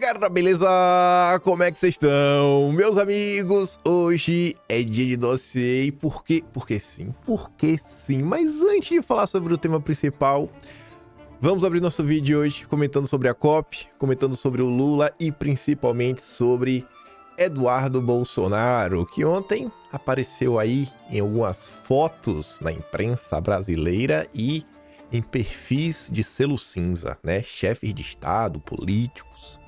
Galera, beleza? Como é que vocês estão? Meus amigos, hoje é dia de dossiê. Por quê? Porque sim. Mas antes de falar sobre o tema principal, vamos abrir nosso vídeo hoje comentando sobre a COP, comentando sobre o Lula e principalmente sobre Eduardo Bolsonaro, que ontem apareceu aí em algumas fotos na imprensa brasileira e em perfis de selo cinza, né? Chefes de Estado, políticos.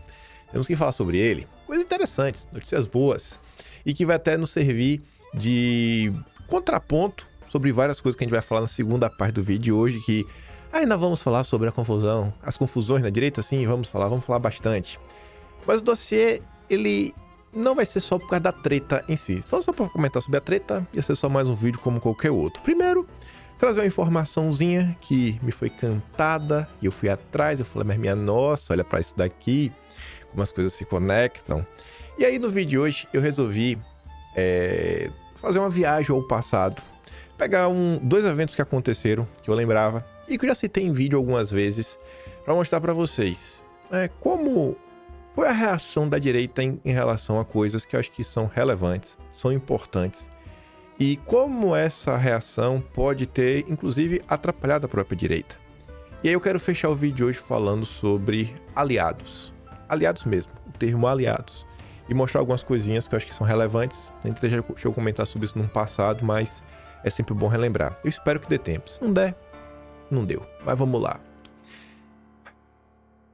Temos que falar sobre ele. Coisas interessantes, notícias boas. E que vai até nos servir de contraponto sobre várias coisas que a gente vai falar na segunda parte do vídeo de hoje, que ainda vamos falar sobre a confusão, as confusões na direita, sim, vamos falar bastante. Mas o dossiê, ele não vai ser só por causa da treta em si. Se fosse só para comentar sobre a treta, ia ser só mais um vídeo como qualquer outro. Primeiro, trazer uma informaçãozinha que me foi cantada e eu fui atrás, eu falei, mas minha nossa, olha para isso daqui, como as coisas se conectam. E aí no vídeo de hoje eu resolvi fazer uma viagem ao passado, pegar dois eventos que aconteceram, que eu lembrava, e que eu já citei em vídeo algumas vezes, para mostrar para vocês como foi a reação da direita em relação a coisas que eu acho que são relevantes, são importantes, e como essa reação pode ter, inclusive, atrapalhado a própria direita. E aí eu quero fechar o vídeo de hoje falando sobre aliados. Aliados mesmo, o termo aliados. E mostrar algumas coisinhas que eu acho que são relevantes. A gente já chegou a comentar sobre isso no passado, mas é sempre bom relembrar. Eu espero que dê tempo. Se não der, não deu. Mas vamos lá.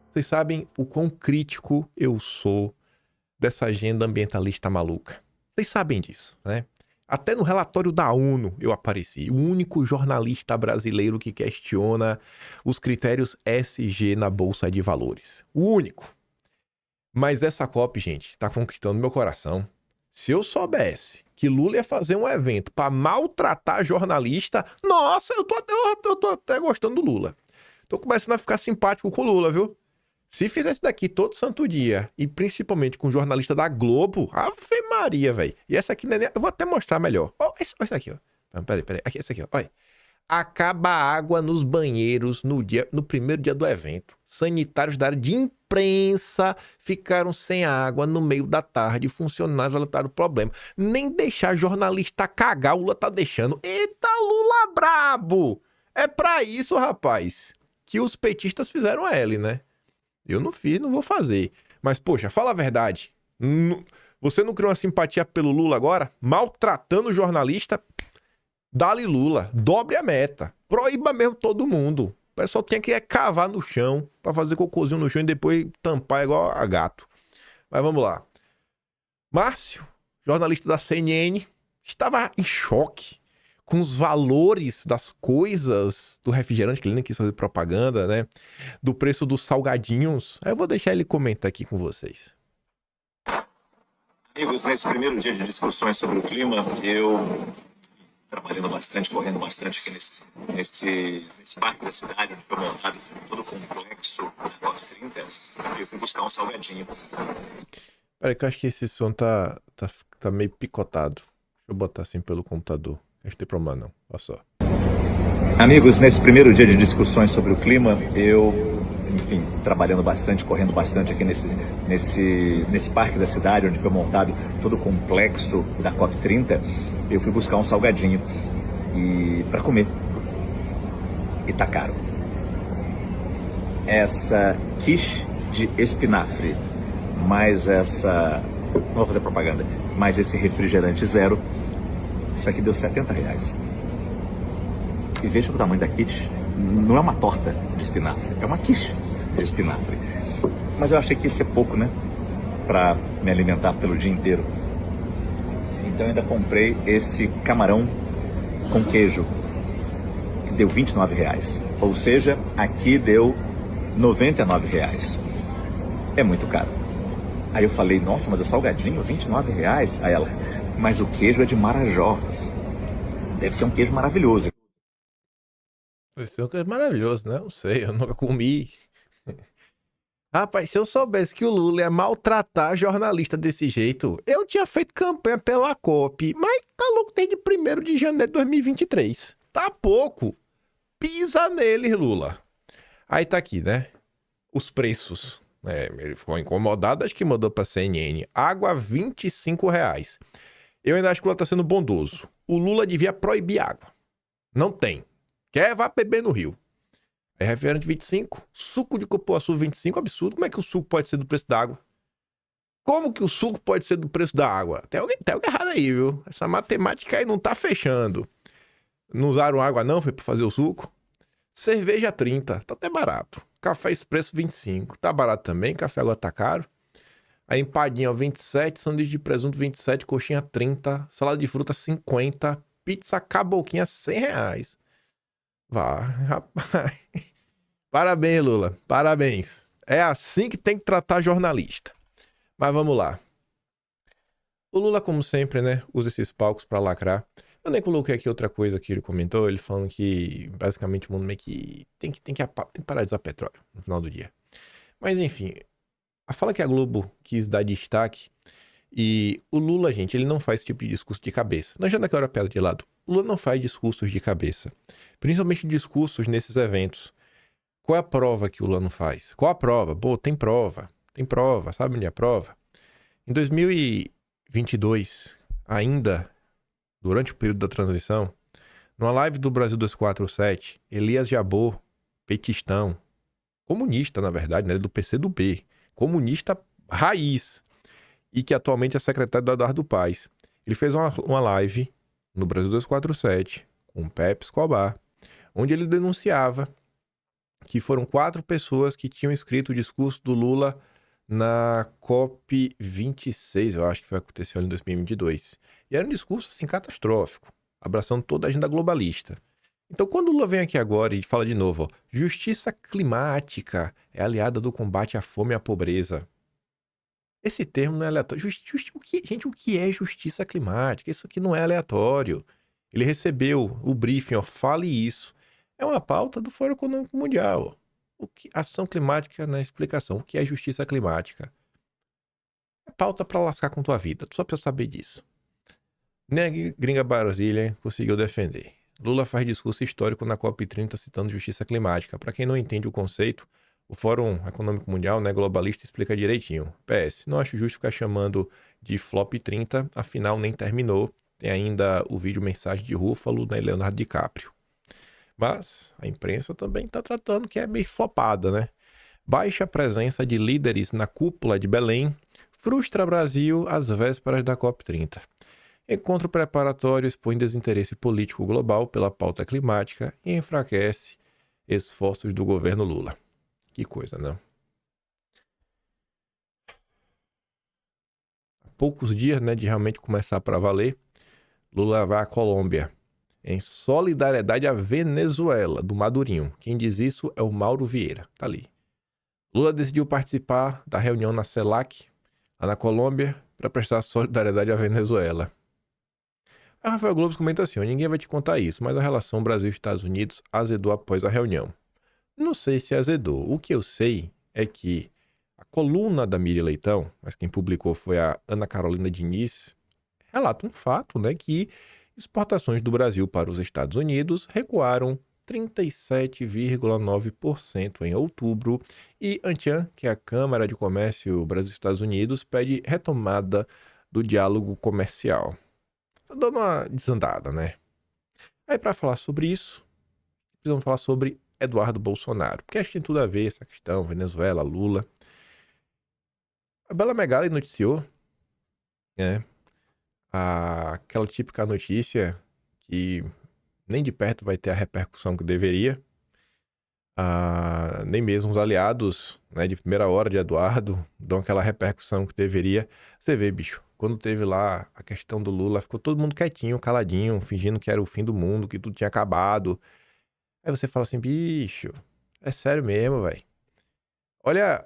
Vocês sabem o quão crítico eu sou dessa agenda ambientalista maluca. Vocês sabem disso, né? Até no relatório da ONU eu apareci. O único jornalista brasileiro que questiona os critérios ESG na Bolsa de Valores. O único. Mas essa COP, gente, tá conquistando meu coração. Se eu soubesse que Lula ia fazer um evento pra maltratar jornalista, nossa, eu tô até gostando do Lula. Tô começando a ficar simpático com o Lula, viu? Se fizesse daqui todo santo dia, e principalmente com jornalista da Globo, ave Maria, velho. E essa aqui, né, eu vou até mostrar melhor. Ó, essa aqui, ó. Peraí. Aqui, essa aqui, ó. Olha. Acaba a água nos banheiros no primeiro dia do evento. Sanitários da área de imprensa ficaram sem água no meio da tarde. Funcionários relataram o problema. Nem deixar jornalista cagar, o Lula tá deixando. Eita, Lula brabo! É pra isso, rapaz, que os petistas fizeram L, né? Eu não fiz, não vou fazer. Mas, poxa, fala a verdade. Você não criou uma simpatia pelo Lula agora? Maltratando o jornalista? Dá-lhe Lula. Dobre a meta. Proíba mesmo todo mundo. O pessoal tinha que cavar no chão pra fazer cocôzinho no chão e depois tampar igual a gato. Mas vamos lá. Márcio, jornalista da CNN, estava em choque com os valores das coisas do refrigerante, que ele nem quis fazer propaganda, né? Do preço dos salgadinhos. Aí eu vou deixar ele comentar aqui com vocês. Amigos, nesse primeiro dia de discussões sobre o clima, eu trabalhando bastante, correndo bastante aqui nesse parque da cidade, onde foi montado todo o complexo da COP30, eu fui buscar um salgadinho. Peraí que eu acho que esse som tá meio picotado. Deixa eu botar assim pelo computador. Não tem problema não, olha só. Amigos, nesse primeiro dia de discussões sobre o clima, eu, enfim, trabalhando bastante, correndo bastante aqui nesse parque da cidade, onde foi montado todo o complexo da COP30, eu fui buscar um salgadinho para comer. E tá caro. Essa quiche de espinafre, mais essa, não vou fazer propaganda, mais esse refrigerante zero, isso aqui deu R$70. E veja o tamanho da quiche. Não é uma torta de espinafre, é uma quiche de espinafre. Mas eu achei que ia ser pouco, né? Pra me alimentar pelo dia inteiro. Então eu ainda comprei esse camarão com queijo, que deu R$29. Ou seja, aqui deu R$99. É muito caro. Aí eu falei, nossa, mas o salgadinho, R$29? Aí ela, mas o queijo é de Marajó. Deve ser um queijo maravilhoso. Deve ser um queijo maravilhoso, né? Não sei, eu nunca comi. Rapaz, se eu soubesse que o Lula ia maltratar jornalista desse jeito, eu tinha feito campanha pela COP, mas tá louco desde 1º de janeiro de 2023. Tá pouco. Pisa nele, Lula. Aí tá aqui, né? Os preços. Ele ficou incomodado, acho que mandou pra CNN. Água, R$ 25. Eu ainda acho que o Lula tá sendo bondoso. O Lula devia proibir água. Não tem. Quer, vá beber no Rio. É refrigerante 25, suco de cupuaçu 25, absurdo. Como é que o suco pode ser do preço da água? Como que o suco pode ser do preço da água? Tem algo errado aí, viu? Essa matemática aí não tá fechando. Não usaram água não, foi pra fazer o suco? Cerveja 30, tá até barato. Café expresso 25, tá barato também. Café agora tá caro. A empadinha, ó, 27, sanduíche de presunto 27, coxinha 30, salada de fruta 50, pizza caboquinha R$ 100. Vá, rapaz. Parabéns, Lula. Parabéns. É assim que tem que tratar jornalista. Mas vamos lá. O Lula, como sempre, né, usa esses palcos pra lacrar. Eu nem coloquei aqui outra coisa que ele comentou, ele falando que, basicamente, o mundo meio que tem que parar de usar petróleo no final do dia. Mas, enfim, a fala que a Globo quis dar destaque, e o Lula, gente, ele não faz esse tipo de discurso de cabeça. Não adianta que eu era piada de lado. O Lula não faz discursos de cabeça. Principalmente discursos nesses eventos. Qual é a prova que o Lula não faz? Qual a prova? Pô, tem prova. Tem prova. Sabe onde é a prova? Em 2022, ainda durante o período da transição, numa live do Brasil 247, Elias Jabbour, petistão, comunista, na verdade, né, do PCdoB, comunista raiz, e que atualmente é secretário do Eduardo Paes. Ele fez uma live no Brasil 247 com o Pepe Escobar, onde ele denunciava que foram 4 pessoas que tinham escrito o discurso do Lula na COP26, eu acho que foi aconteceu em 2022. E era um discurso, assim, catastrófico, abraçando toda a agenda globalista. Então, quando o Lula vem aqui agora e fala de novo, ó, justiça climática é aliada do combate à fome e à pobreza. Esse termo não é aleatório. Gente, o que é justiça climática? Isso aqui não é aleatório. Ele recebeu o briefing, ó, fale isso. É uma pauta do Fórum Econômico Mundial. Ação climática na explicação. O que é justiça climática? É pauta pra lascar com tua vida. Tu só precisa saber disso. Nem a gringa Brasília conseguiu defender. Lula faz discurso histórico na COP30 citando justiça climática. Pra quem não entende o conceito, o Fórum Econômico Mundial, né, globalista, explica direitinho. PS, não acho justo ficar chamando de Flop 30, afinal nem terminou. Tem ainda o vídeo Mensagem de Rúfalo, né, Leonardo DiCaprio. Mas a imprensa também está tratando que é meio flopada, né? Baixa presença de líderes na cúpula de Belém frustra Brasil às vésperas da COP30. Encontro preparatório expõe desinteresse político global pela pauta climática e enfraquece esforços do governo Lula. Que coisa, né? Há poucos dias, né, de realmente começar para valer, Lula vai à Colômbia, em solidariedade à Venezuela, do Madurinho. Quem diz isso é o Mauro Vieira, tá ali. Lula decidiu participar da reunião na CELAC, lá na Colômbia, para prestar solidariedade à Venezuela. A Rafael Globos comenta assim, ninguém vai te contar isso, mas a relação Brasil-Estados Unidos azedou após a reunião. Não sei se azedou. O que eu sei é que a coluna da Miriam Leitão, mas quem publicou foi a Ana Carolina Diniz, relata um fato, né, que exportações do Brasil para os Estados Unidos recuaram 37,9% em outubro e ANTIAN, que é a Câmara de Comércio Brasil-Estados Unidos, pede retomada do diálogo comercial. Tá dando uma desandada, né? Aí para falar sobre isso, precisamos falar sobre Eduardo Bolsonaro, porque acho que tem tudo a ver essa questão, Venezuela, Lula. A Bela Megali noticiou, né, aquela típica notícia que nem de perto vai ter a repercussão que deveria. Nem mesmo os aliados, né, de primeira hora de Eduardo dão aquela repercussão que deveria. Você vê, bicho, quando teve lá a questão do Lula, ficou todo mundo quietinho, caladinho, fingindo que era o fim do mundo, que tudo tinha acabado. Aí você fala assim, bicho, é sério mesmo, velho. Olha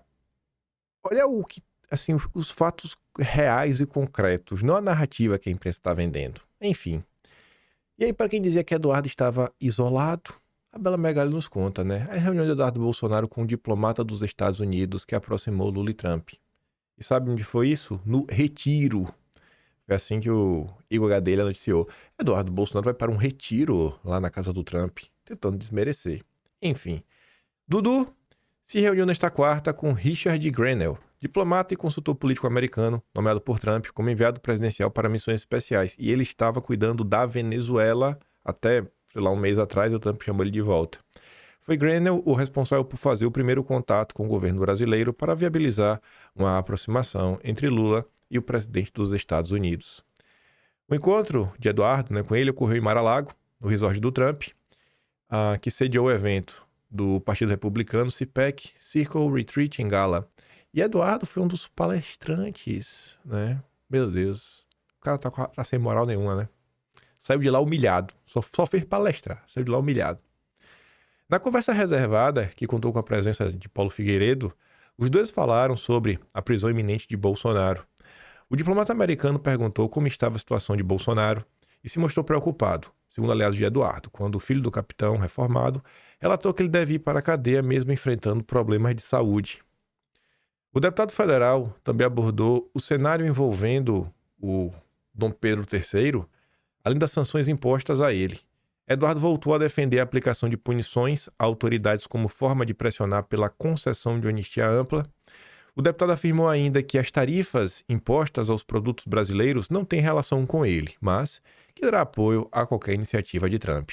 o que, assim, os fatos reais e concretos, não a narrativa que a imprensa está vendendo. Enfim. E aí, para quem dizia que Eduardo estava isolado, a Bela Megali nos conta, né? A reunião de Eduardo Bolsonaro com um diplomata dos Estados Unidos que aproximou Lula e Trump. E sabe onde foi isso? No Retiro. Foi assim que o Igor Gadelha noticiou. Eduardo Bolsonaro vai para um retiro lá na casa do Trump, tentando desmerecer. Enfim. Dudu, se reuniu nesta quarta com Richard Grenell, diplomata e consultor político americano, nomeado por Trump como enviado presidencial para missões especiais. E ele estava cuidando da Venezuela até, sei lá, um mês atrás, o Trump chamou ele de volta. Foi Grenell o responsável por fazer o primeiro contato com o governo brasileiro para viabilizar uma aproximação entre Lula e o presidente dos Estados Unidos. O encontro de Eduardo, com ele, ocorreu em Mar-a-Lago, no resort do Trump, que sediou o evento do Partido Republicano, CPAC, Circle Retreat em Gala. E Eduardo foi um dos palestrantes, né? Meu Deus, o cara tá sem moral nenhuma, né? Saiu de lá humilhado, só fez palestrar, saiu de lá humilhado. Na conversa reservada, que contou com a presença de Paulo Figueiredo, os dois falaram sobre a prisão iminente de Bolsonaro. O diplomata americano perguntou como estava a situação de Bolsonaro e se mostrou preocupado, segundo aliados de Eduardo, quando o filho do capitão reformado relatou que ele deve ir para a cadeia mesmo enfrentando problemas de saúde. O deputado federal também abordou o cenário envolvendo o Dom Pedro III, além das sanções impostas a ele. Eduardo voltou a defender a aplicação de punições a autoridades como forma de pressionar pela concessão de anistia ampla. O deputado afirmou ainda que as tarifas impostas aos produtos brasileiros não têm relação com ele, mas que dará apoio a qualquer iniciativa de Trump.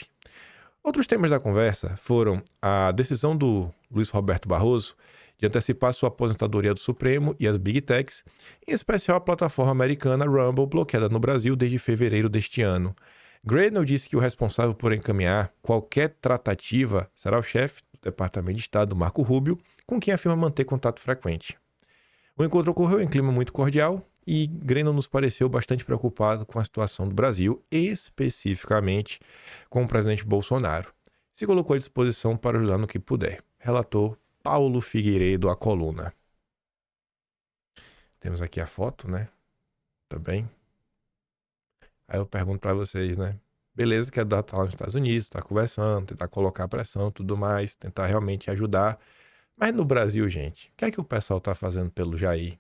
Outros temas da conversa foram a decisão do Luiz Roberto Barroso de antecipar sua aposentadoria do Supremo e as Big Techs, em especial a plataforma americana Rumble, bloqueada no Brasil desde fevereiro deste ano. Grenell disse que o responsável por encaminhar qualquer tratativa será o chefe do Departamento de Estado, Marco Rubio, com quem afirma manter contato frequente. O encontro ocorreu em clima muito cordial e Grenell nos pareceu bastante preocupado com a situação do Brasil, especificamente com o presidente Bolsonaro. Se colocou à disposição para ajudar no que puder, relatou Paulo Figueiredo à coluna. Temos aqui a foto, né? Também. Aí eu pergunto para vocês, né? Beleza que a Eduardo tá lá nos Estados Unidos, tá conversando, tentar colocar pressão, tudo mais, tentar realmente ajudar. Mas no Brasil, gente, o que é que o pessoal tá fazendo pelo Jair?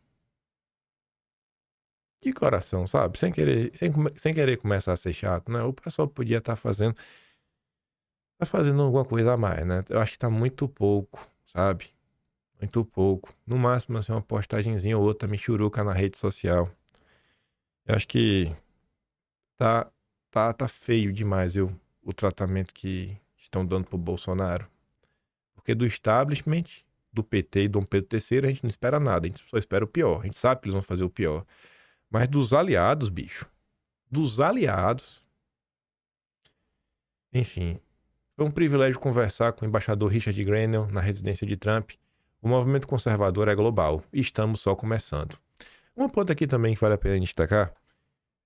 De coração, sabe? Sem querer começar a ser chato, né? O pessoal podia estar tá fazendo alguma coisa a mais, né? Eu acho que tá muito pouco, sabe? Muito pouco. No máximo, assim, uma postagenzinha ou outra michuruca na rede social. Eu acho que tá feio demais o tratamento que estão dando pro Bolsonaro. Porque do establishment, do PT e Dom Pedro III, a gente não espera nada. A gente só espera o pior. A gente sabe que eles vão fazer o pior. Mas dos aliados, bicho. Dos aliados. Enfim. Foi um privilégio conversar com o embaixador Richard Grenell na residência de Trump. O movimento conservador é global e estamos só começando. Um ponto aqui também que vale a pena destacar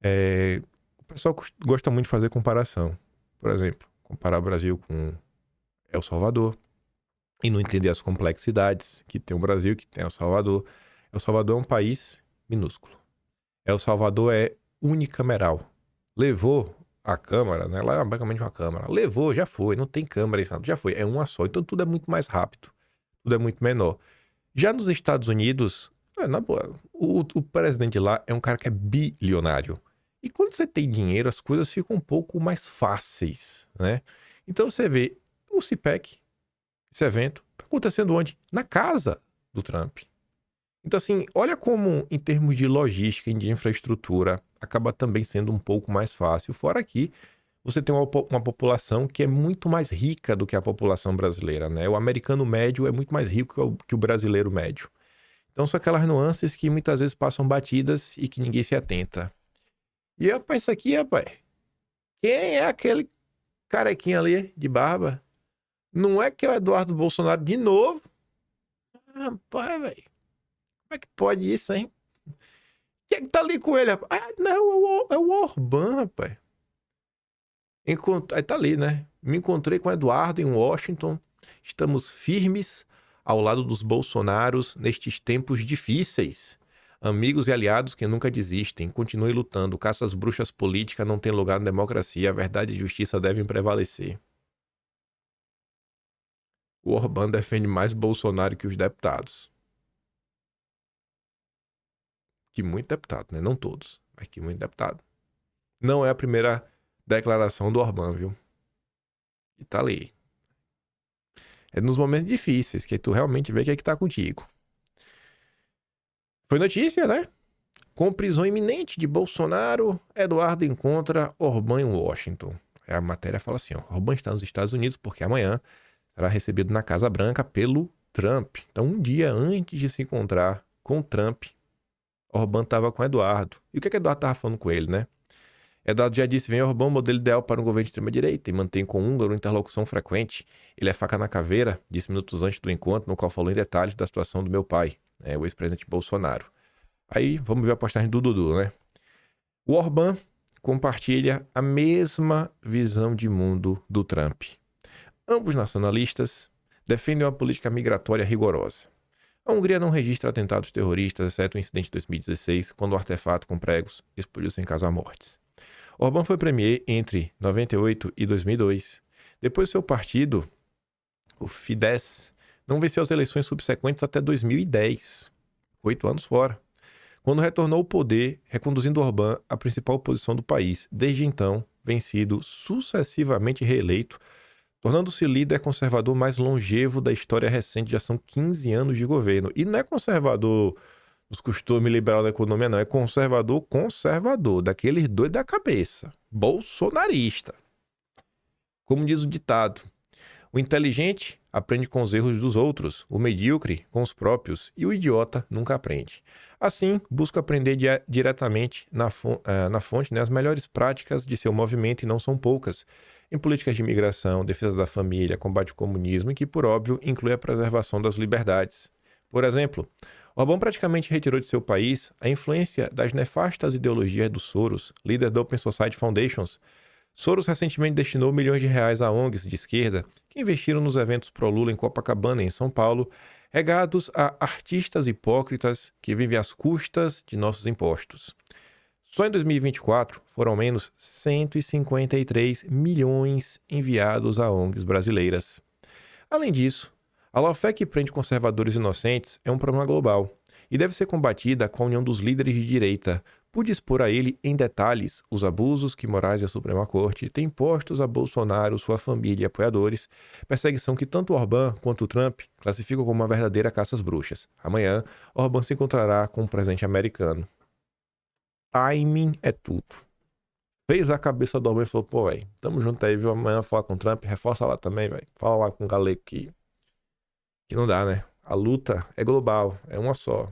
é... O pessoal gosta muito de fazer comparação. Por exemplo, comparar o Brasil com El Salvador e não entender as complexidades que tem o Brasil, que tem El Salvador. El Salvador é um país minúsculo. El Salvador é unicameral. Levou a Câmara, né? Lá é basicamente uma Câmara. Levou, já foi. Não tem Câmara, já foi. É uma só. Então tudo é muito mais rápido. Tudo é muito menor. Já nos Estados Unidos, na boa, o presidente de lá é um cara que é bilionário. E quando você tem dinheiro, as coisas ficam um pouco mais fáceis, né? Então você vê o CPAC, esse evento, tá acontecendo onde? Na casa do Trump. Então assim, olha como em termos de logística e de infraestrutura, acaba também sendo um pouco mais fácil. Fora que você tem uma população que é muito mais rica do que a população brasileira, né? O americano médio é muito mais rico que o brasileiro médio. Então são aquelas nuances que muitas vezes passam batidas e que ninguém se atenta. E eu penso aqui, rapaz, quem é aquele carequinha ali de barba? Não é que é o Eduardo Bolsonaro de novo? Rapaz, velho. Como é que pode isso, hein? Quem é que tá ali com ele, rapaz? Ah, não, é o Orbán, rapaz. Aí tá ali, né? Me encontrei com o Eduardo em Washington. Estamos firmes ao lado dos Bolsonaros nestes tempos difíceis. Amigos e aliados que nunca desistem. Continuem lutando. Caça às bruxas políticas não tem lugar na democracia. A verdade e a justiça devem prevalecer. O Orbán defende mais Bolsonaro que os deputados. Que muito deputado, né? Não todos, mas que muito deputado. Não é a primeira declaração do Orbán, viu? E tá ali. É nos momentos difíceis que tu realmente vê o que é que tá contigo. Foi notícia, né? Com prisão iminente de Bolsonaro, Eduardo encontra Orbán em Washington. A matéria fala assim, ó, Orbán está nos Estados Unidos porque amanhã será recebido na Casa Branca pelo Trump. Então, um dia antes de se encontrar com o Trump, Orbán estava com Eduardo. E o que Eduardo estava falando com ele, né? Eduardo já disse, vem Orbán, modelo ideal para um governo de extrema-direita e mantém com o húngaro interlocução frequente. Ele é faca na caveira, disse minutos antes do encontro, no qual falou em detalhes da situação do meu pai, o ex-presidente Bolsonaro. Aí, vamos ver a postagem do Dudu, né? O Orbán compartilha a mesma visão de mundo do Trump. Ambos nacionalistas defendem uma política migratória rigorosa. A Hungria não registra atentados terroristas, exceto o incidente de 2016, quando o artefato com pregos explodiu sem causar mortes. Orbán foi premier entre 98 e 2002. Depois seu partido, o Fidesz, não venceu as eleições subsequentes até 2010. 8 anos fora. Quando retornou ao poder, reconduzindo Orbán à principal oposição do país. Desde então, vem sido sucessivamente reeleito, tornando-se líder conservador mais longevo da história recente. Já são 15 anos de governo. E não é conservador dos costumes liberal da economia, não. É conservador, daqueles doidos da cabeça. Bolsonarista. Como diz o ditado, o inteligente aprende com os erros dos outros, o medíocre com os próprios e o idiota nunca aprende. Assim, busca aprender diretamente na fonte, as melhores práticas de seu movimento, e não são poucas, em políticas de imigração, defesa da família, combate ao comunismo, e que, por óbvio, inclui a preservação das liberdades. Por exemplo, Orbán praticamente retirou de seu país a influência das nefastas ideologias do Soros, líder da Open Society Foundations. Soros recentemente destinou milhões de reais a ONGs de esquerda que investiram nos eventos pró-Lula em Copacabana, em São Paulo, regados a artistas hipócritas que vivem às custas de nossos impostos. Só em 2024 foram ao menos 153 milhões enviados a ONGs brasileiras. Além disso, a lawfare que prende conservadores inocentes é um problema global e deve ser combatida com a união dos líderes de direita, por dispor a ele em detalhes os abusos que Moraes e a Suprema Corte têm impostos a Bolsonaro, sua família e apoiadores, perseguição que tanto Orbán quanto Trump classificam como uma verdadeira caça às bruxas. Amanhã, Orbán se encontrará com o presidente americano. Timing é tudo. Fez a cabeça do Orbán e falou, pô, velho, tamo junto aí, viu? Amanhã fala com o Trump, reforça lá também, velho. Fala lá com o galego que não dá, né? A luta é global, é uma só.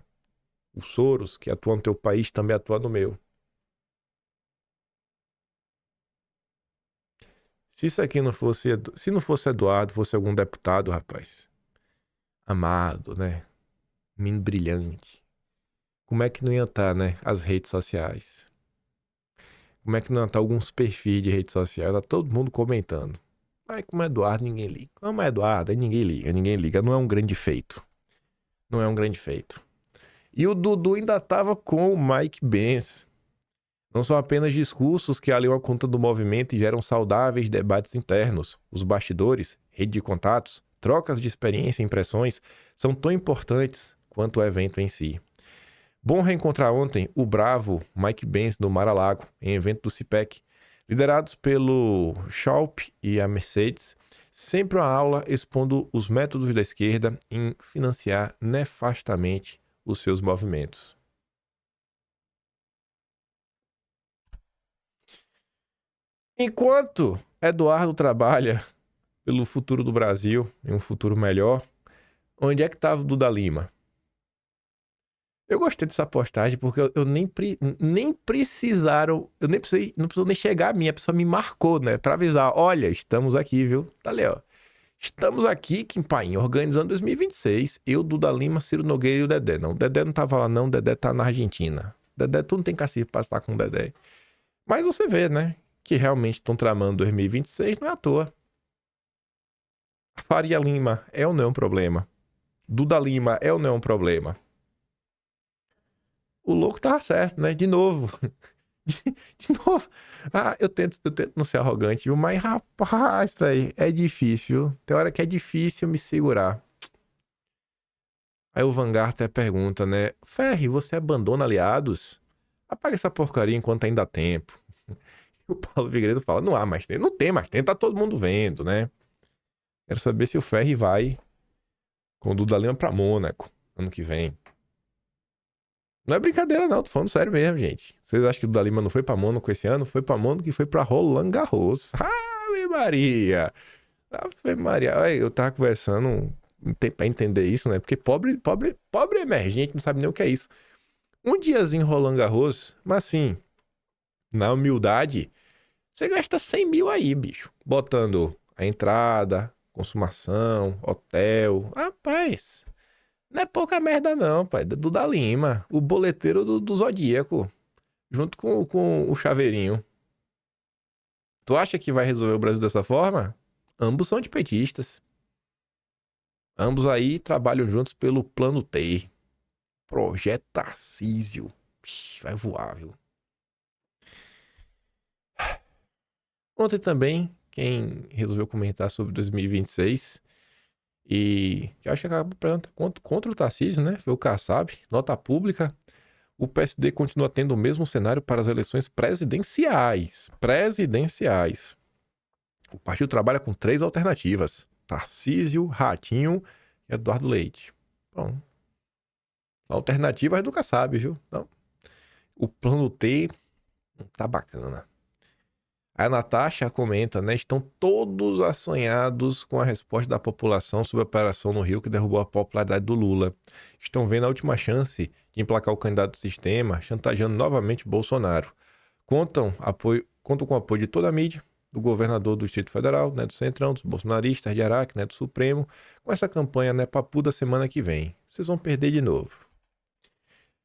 O Soros, que atua no teu país, também atua no meu. Se isso aqui não fosse... Se não fosse Eduardo, fosse algum deputado, rapaz. Amado, né? Menino brilhante. Como é que não ia estar, né? As redes sociais. Como é que não ia estar alguns perfis de rede social? Tá todo mundo comentando. Mas como é Eduardo, ninguém liga. Como é Eduardo, aí ninguém liga, ninguém liga. Não é um grande feito. Não é um grande feito. E o Dudu ainda tava com o Mike Pence. Não são apenas discursos que aliam a conta do movimento e geram saudáveis debates internos. Os bastidores, rede de contatos, trocas de experiência e impressões são tão importantes quanto o evento em si. Bom reencontrar ontem o bravo Mike Pence no Mar-a-Lago, em evento do CIPEC, liderados pelo Schwab e a Mercedes, sempre uma aula expondo os métodos da esquerda em financiar nefastamente os seus movimentos. Enquanto Eduardo trabalha pelo futuro do Brasil, em um futuro melhor, onde é que estava o Duda Lima? Eu gostei dessa postagem porque eu nem precisaram, eu nem precisei, não precisou nem chegar a mim, a pessoa me marcou, né, pra avisar, olha, estamos aqui, viu? Tá ali, ó. Estamos aqui, Kim Paim, organizando 2026. Eu, Duda Lima, Ciro Nogueira e o Dedé. Não, o Dedé não tava lá não, o Dedé tá na Argentina. Dedé, tu não tem cacife pra estar com o Dedé. Mas você vê, né, que realmente estão tramando 2026, não é à toa. Faria Lima é ou não é um problema? Duda Lima é ou não é um problema? O louco tava certo, né? De novo. De novo. Ah, eu tento não ser arrogante, viu? Mas, rapaz, velho, é difícil. Tem hora que é difícil me segurar. Aí o Vanguard até pergunta, né? Ferri, você abandona aliados? Apaga essa porcaria enquanto ainda há tempo. E o Paulo Vigredo fala, não há mais tempo. Não tem mais tempo, tá todo mundo vendo, né? Quero saber se o Ferri vai com o Duda Lima pra Mônaco ano que vem. Não é brincadeira não, tô falando sério mesmo, gente. Vocês acham que o Duda Lima não foi pra Mônaco esse ano? Foi pra Mônaco e foi pra Roland Garros. Ave Maria! Ave Maria! Olha, eu tava conversando pra entender isso, né? Porque pobre emergente não sabe nem o que é isso. Um diazinho em Roland Garros, mas assim, na humildade, você gasta 100 mil aí, bicho. Botando a entrada, consumação, hotel. Rapaz, não é pouca merda não, pai. Duda Lima, o boleteiro do Zodíaco, junto com o Chaveirinho. Tu acha que vai resolver o Brasil dessa forma? Ambos são de petistas. Ambos aí trabalham juntos pelo Plano T. Projeto Tarcísio. Vai voar, viu? Ontem também, quem resolveu comentar sobre 2026 e que eu acho que acabou contra o Tarcísio, né? Foi o Kassab, nota pública. O PSD continua tendo o mesmo cenário para as eleições presidenciais. O partido trabalha com 3 alternativas: Tarcísio, Ratinho e Eduardo Leite. Bom, alternativas do Kassab, viu? Não. O plano T tá bacana. A Natasha comenta, né? Estão todos assanhados com a resposta da população sobre a operação no Rio que derrubou a popularidade do Lula. Estão vendo a última chance de emplacar o candidato do sistema, chantageando novamente Bolsonaro. Contam com o apoio de toda a mídia, do governador do Distrito Federal, né, do Centrão, dos bolsonaristas, de Araque, né, do Supremo, com essa campanha, né, papu da semana que vem. Vocês vão perder de novo.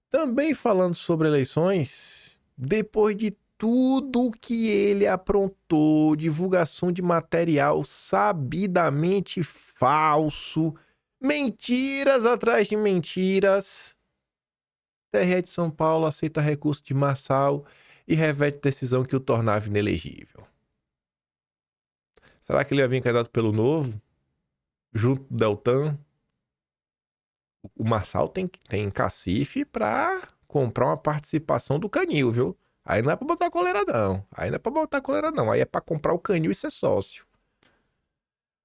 Também falando sobre eleições, depois de tudo que ele aprontou, divulgação de material sabidamente falso, mentiras atrás de mentiras, TRE de São Paulo aceita recurso de Marçal e reverte decisão que o tornava inelegível. Será que ele ia vir candidato pelo Novo? Junto do Deltan? O Marçal tem cacife pra comprar uma participação do Canil, viu? Aí não é pra botar coleira, não. Aí é pra comprar o Canil e ser sócio.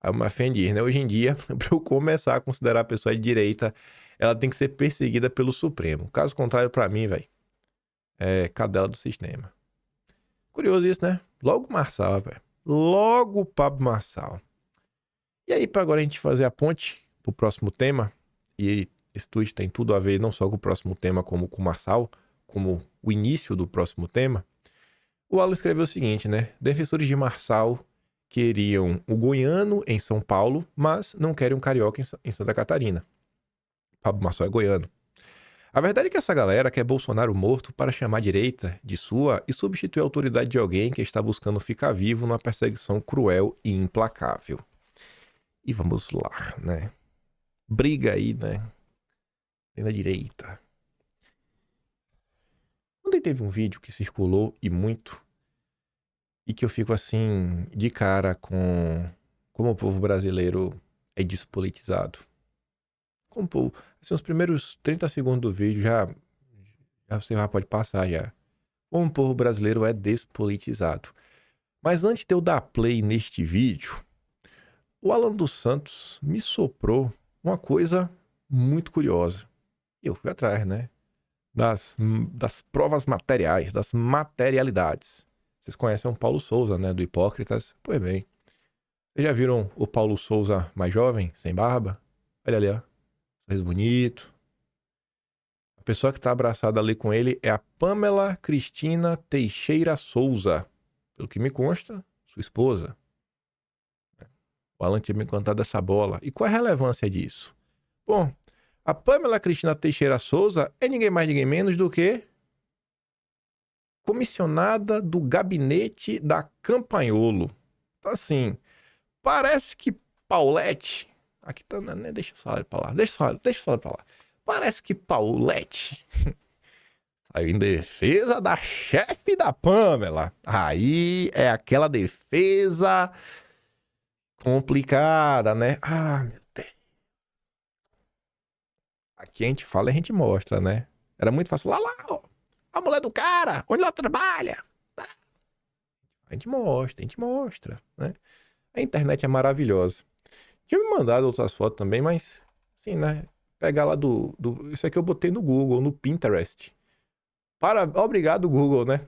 Aí o Mafen diz, né? Hoje em dia, pra eu começar a considerar a pessoa de direita, ela tem que ser perseguida pelo Supremo. Caso contrário, pra mim, velho, é cadela do sistema. Curioso isso, né? Logo o Marçal, velho. Logo o Pablo Marçal. E aí, pra agora a gente fazer a ponte pro próximo tema, e esse tweet tem tudo a ver não só com o próximo tema, como com o Marçal, como o início do próximo tema, o Alan escreveu o seguinte, né? Defensores de Marçal queriam o goiano em São Paulo, mas não querem um carioca em Santa Catarina. Pablo Marçal é goiano. A verdade é que essa galera quer Bolsonaro morto para chamar a direita de sua e substituir a autoridade de alguém que está buscando ficar vivo numa perseguição cruel e implacável. E vamos lá, né? Briga aí, né? Na direita. Ontem teve um vídeo que circulou e muito, e que eu fico assim, de cara com como o povo brasileiro é despolitizado. Como o povo, assim, os primeiros 30 segundos do vídeo já você já pode passar já. Como o povo brasileiro é despolitizado. Mas antes de eu dar play neste vídeo, o Alan dos Santos me soprou uma coisa muito curiosa. E eu fui atrás, né? Das provas materiais, das materialidades. Vocês conhecem o Paulo Souza, né? Do Hipócritas? Pois bem. Vocês já viram o Paulo Souza mais jovem, sem barba? Olha ali, ó. Sorriso bonito. A pessoa que tá abraçada ali com ele é a Pamela Cristina Teixeira Souza. Pelo que me consta, sua esposa. O Alan tinha me contado essa bola. E qual é a relevância disso? Bom, a Pamela Cristina Teixeira Souza é ninguém mais, ninguém menos do que comissionada do gabinete da Campanholo. Então, assim, parece que Paulette... Aqui tá, né? Deixa eu falar pra lá. Deixa eu falar pra lá. Parece que Paulette saiu em defesa da chefe da Pamela. Aí é aquela defesa complicada, né? Ah, meu Deus. Aqui a gente fala e a gente mostra, né? Era muito fácil. Lá, ó. A mulher do cara, onde ela trabalha. A gente mostra, né? A internet é maravilhosa. Tinha me mandado outras fotos também, mas assim, né? Pegar lá isso aqui eu botei no Google, no Pinterest. Obrigado, Google, né?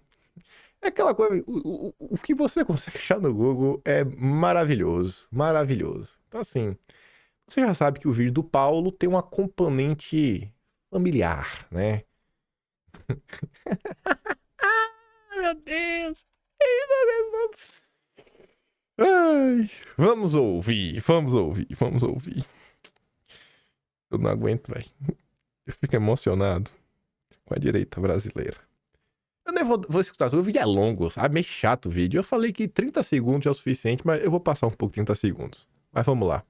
É aquela coisa, o que você consegue achar no Google é maravilhoso, maravilhoso. Então assim, você já sabe que o vídeo do Paulo tem uma componente familiar, né? Meu Deus! Ai, vamos ouvir, vamos ouvir, vamos ouvir. Eu não aguento, velho. Eu fico emocionado com a direita brasileira. Eu nem vou escutar, o vídeo é longo, sabe? Meio chato o vídeo. Eu falei que 30 segundos é o suficiente, mas eu vou passar um pouco 30 segundos. Mas vamos lá.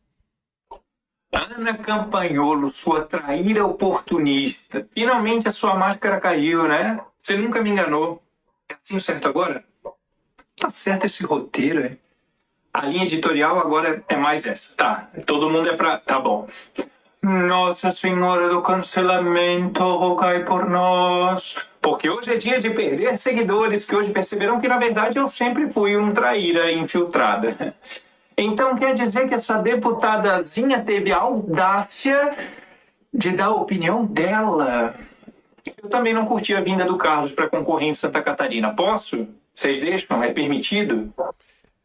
Ana Campanholo, sua traíra oportunista. Finalmente a sua máscara caiu, né? Você nunca me enganou. É assim o certo agora? Tá certo esse roteiro, é? A linha editorial agora é mais essa. Tá, todo mundo é pra... Tá bom. Nossa Senhora do Cancelamento, rogai por nós. Porque hoje é dia de perder seguidores que hoje perceberão que, na verdade, eu sempre fui um traíra infiltrada. Então quer dizer que essa deputadazinha teve a audácia de dar a opinião dela. Eu também não curti a vinda do Carlos para concorrer em Santa Catarina. Posso? Vocês deixam? É permitido?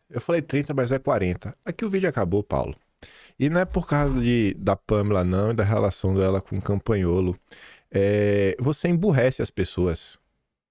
Eu falei 30, mas é 40. Aqui o vídeo acabou, Paulo. E não é por causa da Pamela, não, e da relação dela com o Campanholo. Você emburrece as pessoas.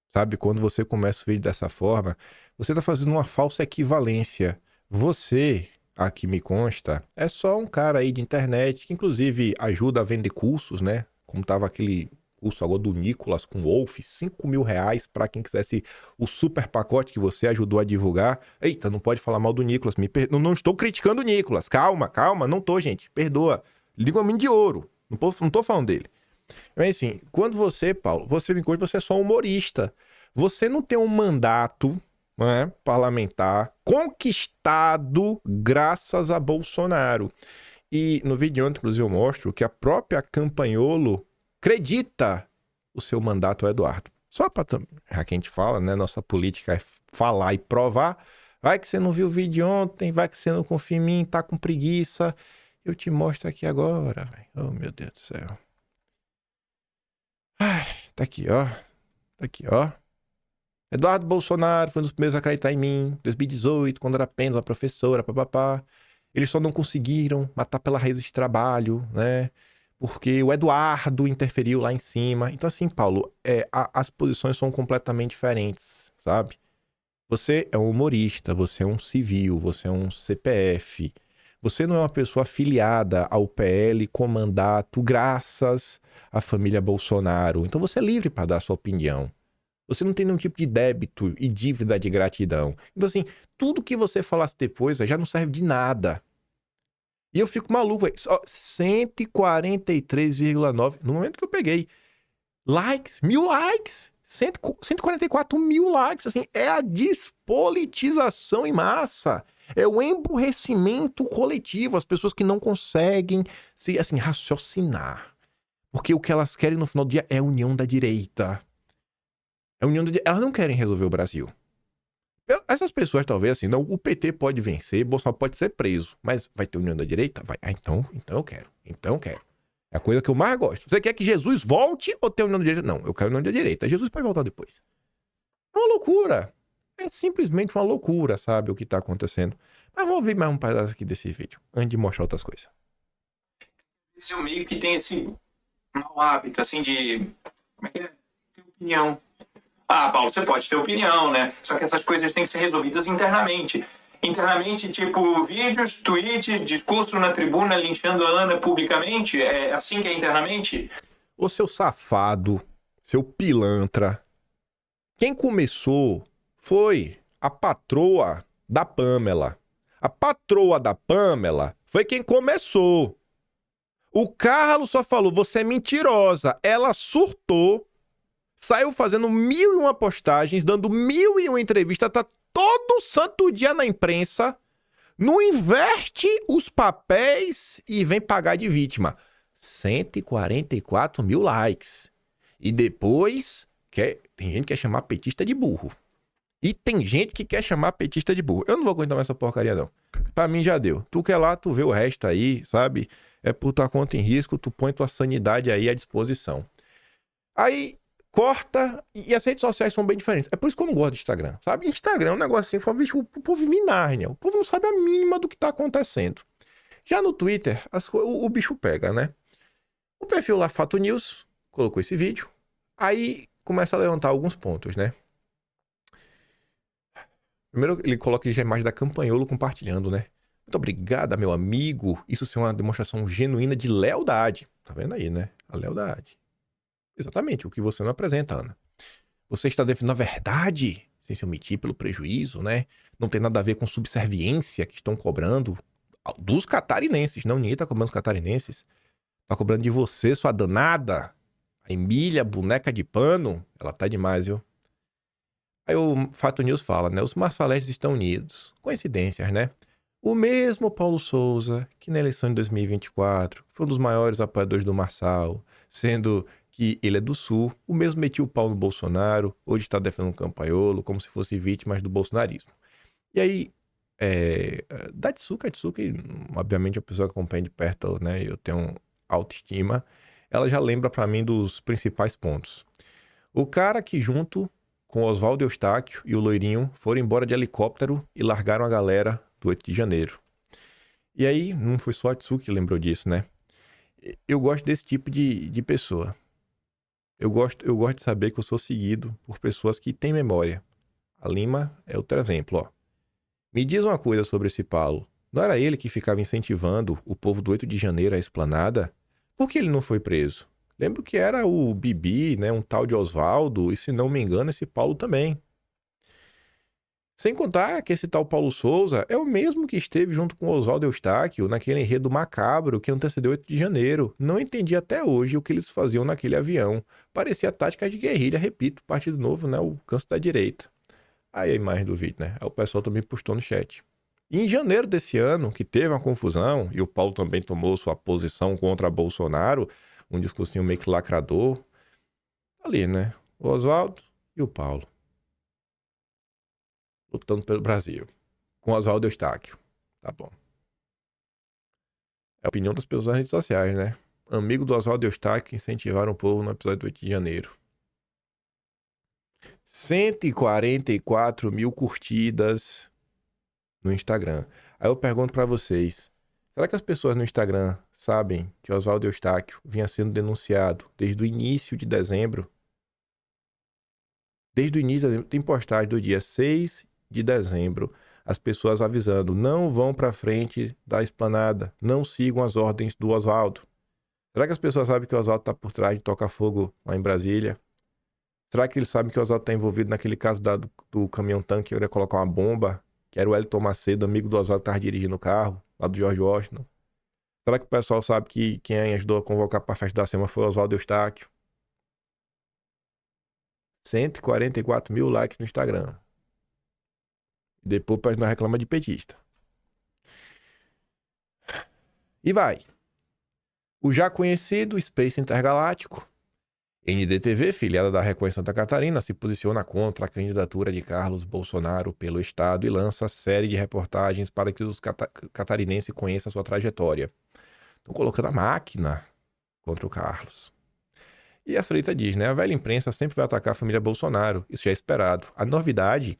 Sabe? Quando você começa o vídeo dessa forma, você tá fazendo uma falsa equivalência. Você, aqui me consta, é só um cara aí de internet que inclusive ajuda a vender cursos, né? Como tava aquele curso agora do Nicolas com o Wolf, R$5.000 para quem quisesse o super pacote que você ajudou a divulgar. Eita, não pode falar mal do Nicolas, não estou criticando o Nicolas, calma, não tô, gente, perdoa. Liga o homem de ouro, não tô falando dele. Mas assim, quando você, Paulo, você me conta, você é só um humorista. Você não tem um mandato, né, parlamentar conquistado graças a Bolsonaro. E no vídeo de ontem, inclusive, eu mostro que a própria Campanholo acredita o seu mandato ao Eduardo. Só para já que a gente fala, né? Nossa política é falar e provar. Vai que você não viu o vídeo ontem, vai que você não confia em mim, tá com preguiça. Eu te mostro aqui agora, velho. Oh, meu Deus do céu. Ai, tá aqui, ó. Tá aqui, ó. Eduardo Bolsonaro foi um dos primeiros a acreditar em mim. 2018, quando era apenas uma professora, papapá. Eles só não conseguiram matar pela raiz de trabalho, né? Porque o Eduardo interferiu lá em cima. Então, assim, Paulo, as posições são completamente diferentes, sabe? Você é um humorista, você é um civil, você é um CPF. Você não é uma pessoa afiliada ao PL com mandato graças à família Bolsonaro. Então, você é livre para dar sua opinião. Você não tem nenhum tipo de débito e dívida de gratidão. Então, assim, tudo que você falasse depois já não serve de nada. E eu fico maluco, só 143,9 no momento que eu peguei. Likes, 1.000 likes, 144.000 likes, assim, é a despolitização em massa. É o emburrecimento coletivo, as pessoas que não conseguem se, assim, raciocinar. Porque o que elas querem no final do dia é a união da direita. Elas não querem resolver o Brasil. Essas pessoas, talvez, assim, não, o PT pode vencer, Bolsonaro pode ser preso, mas vai ter união da direita? Vai. Ah, então eu quero. É a coisa que eu mais gosto. Você quer que Jesus volte ou ter união da direita? Não, eu quero união da direita. Jesus pode voltar depois. É uma loucura. É simplesmente uma loucura, sabe, o que tá acontecendo. Mas vamos ver mais um pedaço aqui desse vídeo, antes de mostrar outras coisas. Esse é o meio que tem esse mau hábito, assim, de... Como é que é? Ter opinião. Ah, Paulo, você pode ter opinião, né? Só que essas coisas têm que ser resolvidas internamente. Internamente, tipo, vídeos, tweets, discurso na tribuna linchando a Ana publicamente. É assim que é internamente? Ô, seu safado, seu pilantra. Quem começou foi a patroa da Pamela. A patroa da Pamela foi quem começou. O Carlos só falou, você é mentirosa. Ela surtou. Saiu fazendo 1.001 postagens, dando 1.001 entrevistas, tá todo santo dia na imprensa, não inverte os papéis e vem pagar de vítima. 144.000 likes. E depois, tem gente que quer chamar petista de burro. E tem gente que quer chamar petista de burro. Eu não vou aguentar mais essa porcaria, não. Pra mim já deu. Tu quer lá, tu vê o resto aí, sabe? É por tua conta em risco, tu põe tua sanidade aí à disposição. Aí, corta, e as redes sociais são bem diferentes. É por isso que eu não gosto do Instagram, sabe? Instagram é um negócio assim, bicho, o povo vive em Nárnia. O povo não sabe a mínima do que tá acontecendo. Já no Twitter, o bicho pega, né? O perfil lá, Fato News, colocou esse vídeo. Aí, começa a levantar alguns pontos, né? Primeiro, ele coloca já a imagem da Campanholo compartilhando, né? Muito obrigada, meu amigo. Isso sim é uma demonstração genuína de lealdade. Tá vendo aí, né? A lealdade. Exatamente, o que você não apresenta, Ana. Você está defendendo a verdade, sem se omitir pelo prejuízo, né? Não tem nada a ver com subserviência que estão cobrando dos catarinenses. Não, ninguém tá cobrando os catarinenses. Tá cobrando de você, sua danada. A Emília, boneca de pano. Ela tá demais, viu? Aí o Fato News fala, né? Os maçaletes estão unidos. Coincidências, né? O mesmo Paulo Souza, que na eleição de 2024 foi um dos maiores apoiadores do Marçal, sendo que ele é do Sul, o mesmo metiu o pau no Bolsonaro, hoje está defendendo o Campanholo, como se fosse vítimas do bolsonarismo. E aí, Datsuka, obviamente a pessoa que acompanha de perto, né? Eu tenho autoestima, ela já lembra para mim dos principais pontos. O cara que junto com Oswaldo Eustáquio e o Loirinho foram embora de helicóptero e largaram a galera do 8 de janeiro. E aí, não foi só a Atsuki que lembrou disso, né? Eu gosto desse tipo de pessoa. Eu gosto de saber que eu sou seguido por pessoas que têm memória. A Lima é outro exemplo, ó. Me diz uma coisa sobre esse Paulo. Não era ele que ficava incentivando o povo do 8 de janeiro à esplanada? Por que ele não foi preso? Lembro que era o Bibi, né, um tal de Oswaldo, e se não me engano, esse Paulo também. Sem contar que esse tal Paulo Souza é o mesmo que esteve junto com Oswaldo Eustáquio naquele enredo macabro que antecedeu 8 de janeiro. Não entendi até hoje o que eles faziam naquele avião. Parecia tática de guerrilha, repito, Partido Novo, né, o canso da direita. Aí a imagem do vídeo, né? Aí o pessoal também postou no chat. E em janeiro desse ano, que teve uma confusão, e o Paulo também tomou sua posição contra Bolsonaro, um discursinho meio que lacrador. Ali, né? O Oswaldo e o Paulo. Lutando pelo Brasil. Com Oswaldo Eustáquio. Tá bom. É a opinião das pessoas nas redes sociais, né? Amigo do Oswaldo Eustáquio incentivaram o povo no episódio do 8 de janeiro. 144 mil curtidas no Instagram. Aí eu pergunto pra vocês. Será que as pessoas no Instagram sabem que Oswaldo Eustáquio vinha sendo denunciado desde o início de dezembro? Desde o início, tem postagem do dia 6 de dezembro, as pessoas avisando, não vão para frente da esplanada, não sigam as ordens do Oswaldo. Será que as pessoas sabem que o Oswaldo está por trás de tocar fogo lá em Brasília? Será que eles sabem que o Oswaldo está envolvido naquele caso do caminhão-tanque que ia colocar uma bomba, que era o Wellington Macedo, amigo do Oswaldo, que estava dirigindo o carro, lá do George Washington? Será que o pessoal sabe que quem ajudou a convocar para a festa da SEMA foi o Oswaldo Eustáquio? 144 mil likes no Instagram. Depois para não reclamar de petista. E vai. O já conhecido Space Intergaláctico, NDTV, filiada da Record em Santa Catarina, se posiciona contra a candidatura de Carlos Bolsonaro pelo estado e lança série de reportagens para que os catarinenses conheçam a sua trajetória. Estão colocando a máquina contra o Carlos. E a Freita diz, né? A velha imprensa sempre vai atacar a família Bolsonaro. Isso já é esperado. A novidade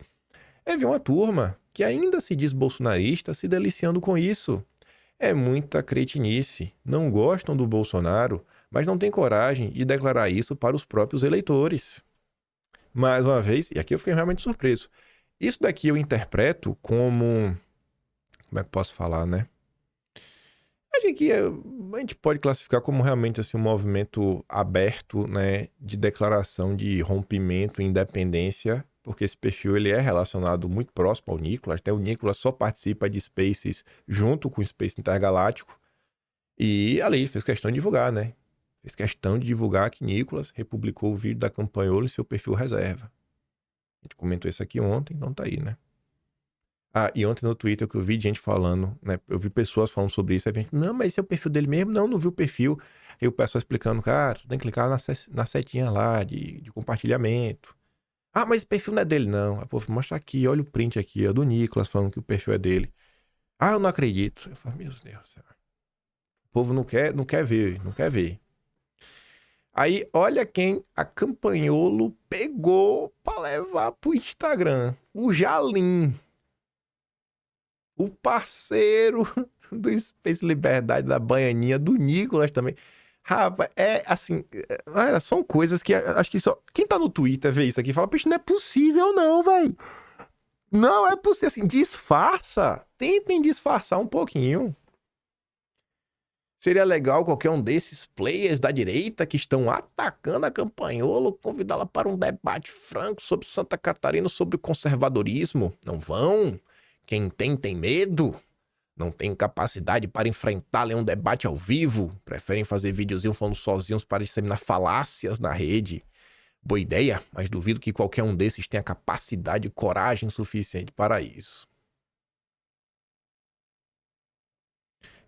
é ver uma turma que ainda se diz bolsonarista se deliciando com isso. É muita cretinice. Não gostam do Bolsonaro, mas não tem coragem de declarar isso para os próprios eleitores. Mais uma vez, e aqui eu fiquei realmente surpreso. Isso daqui eu interpreto como... Como é que eu posso falar, né? Acho que a gente pode classificar como realmente assim, um movimento aberto, né, de declaração de rompimento e independência, porque esse perfil ele é relacionado muito próximo ao Nicolas, né? O Nicolas só participa de Spaces junto com o Space Intergaláctico, e ali fez questão de divulgar, né? Fez questão de divulgar que Nicolas republicou o vídeo da Campanholo em seu perfil reserva. A gente comentou isso aqui ontem, então tá aí, né? Ah, e ontem no Twitter que eu vi gente falando, né? Eu vi pessoas falando sobre isso. Aí a gente, não, mas esse é o perfil dele mesmo? Não vi o perfil. Aí o pessoal explicando, cara, tu tem que clicar na setinha lá de compartilhamento. Ah, mas o perfil não é dele, não. Aí, pô, mostra aqui, olha o print aqui, ó, do Nicolas falando que o perfil é dele. Ah, eu não acredito. Eu falo, meu Deus do céu. O povo não quer ver, não quer ver. Aí, olha quem a Campagnolo pegou pra levar pro Instagram. O Jalim. O parceiro do Space Liberdade, da Baianinha, do Nicolas também. Rapaz, é assim, são coisas que acho que só... Quem tá no Twitter vê isso aqui e fala, bicho, não é possível não, velho. Não é possível, assim, disfarça. Tentem disfarçar um pouquinho. Seria legal qualquer um desses players da direita que estão atacando a Campagnolo convidá-la para um debate franco sobre Santa Catarina, sobre o conservadorismo. Não vão. Quem tem medo. Não tem capacidade para enfrentar um debate ao vivo. Preferem fazer videozinho falando sozinhos para disseminar falácias na rede. Boa ideia, mas duvido que qualquer um desses tenha capacidade e coragem suficiente para isso.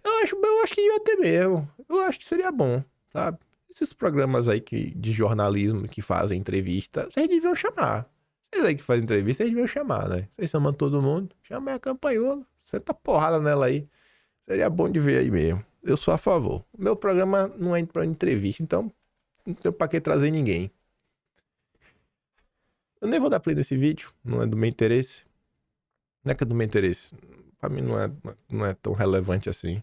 Eu acho que devia ter mesmo. Eu acho que seria bom, sabe? Esses programas aí de jornalismo que fazem entrevista, vocês deviam chamar. Vocês aí que fazem entrevista, vocês deviam chamar, né? Vocês chamam todo mundo. Chama a Campagnolo. Senta porrada nela aí. Seria bom de ver aí mesmo. Eu sou a favor. O meu programa não é pra entrevista, então não tenho pra que trazer ninguém. Eu nem vou dar play nesse vídeo. Não é do meu interesse. Não é que é do meu interesse. Pra mim não é tão relevante assim.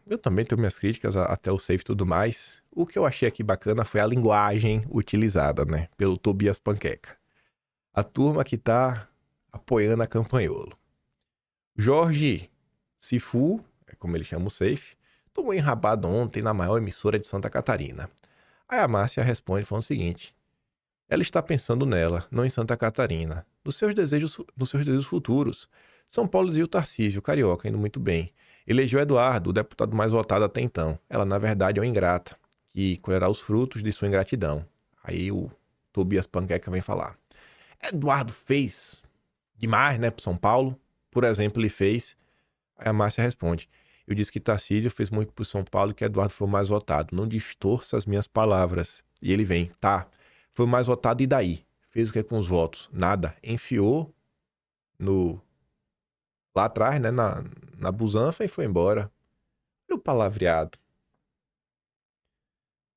Eu também tenho minhas críticas até o safe e tudo mais. O que eu achei aqui bacana foi a linguagem utilizada, né? Pelo Tobias Panqueca. A turma que tá apoiando a Campagnolo. Jorge Sifu, é como ele chama o safe, tomou enrabado ontem na maior emissora de Santa Catarina. Aí a Márcia responde falando o seguinte: ela está pensando nela, não em Santa Catarina, nos seus desejos futuros. São Paulo e o Tarcísio, carioca, indo muito bem. Elegeu Eduardo, o deputado mais votado até então. Ela, na verdade, é uma ingrata, que colherá os frutos de sua ingratidão. Aí o Tobias Panqueca vem falar: Eduardo fez demais, né, pro São Paulo. Por exemplo, ele fez... Aí a Márcia responde: eu disse que Tarcísio fez muito pro São Paulo e que Eduardo foi o mais votado. Não distorça as minhas palavras. E ele vem: tá, foi o mais votado e daí? Fez o que com os votos? Nada. Enfiou lá atrás, né, na busanfa e foi embora. Olha o palavreado.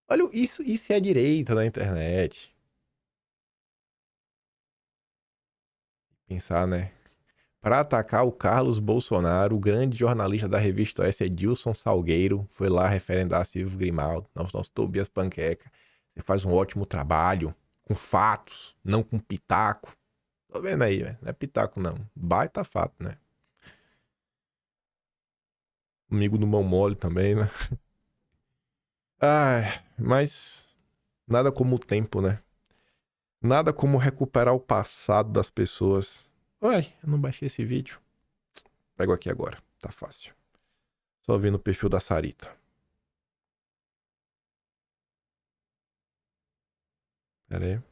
Olha, isso é a direita na internet. Pensar, né? Para atacar o Carlos Bolsonaro, o grande jornalista da revista OS, Edilson Salgueiro, foi lá referendar Silvio Grimaldo, nosso Tobias Panqueca. Você faz um ótimo trabalho, com fatos, não com pitaco. Tô vendo aí, velho. Não é pitaco, não. Baita fato, né? Amigo do Mão Mole também, né? Ai, mas nada como o tempo, né? Nada como recuperar o passado das pessoas. Ué, eu não baixei esse vídeo. Pego aqui agora, tá fácil. Só vi no perfil da Sarita. Pera aí.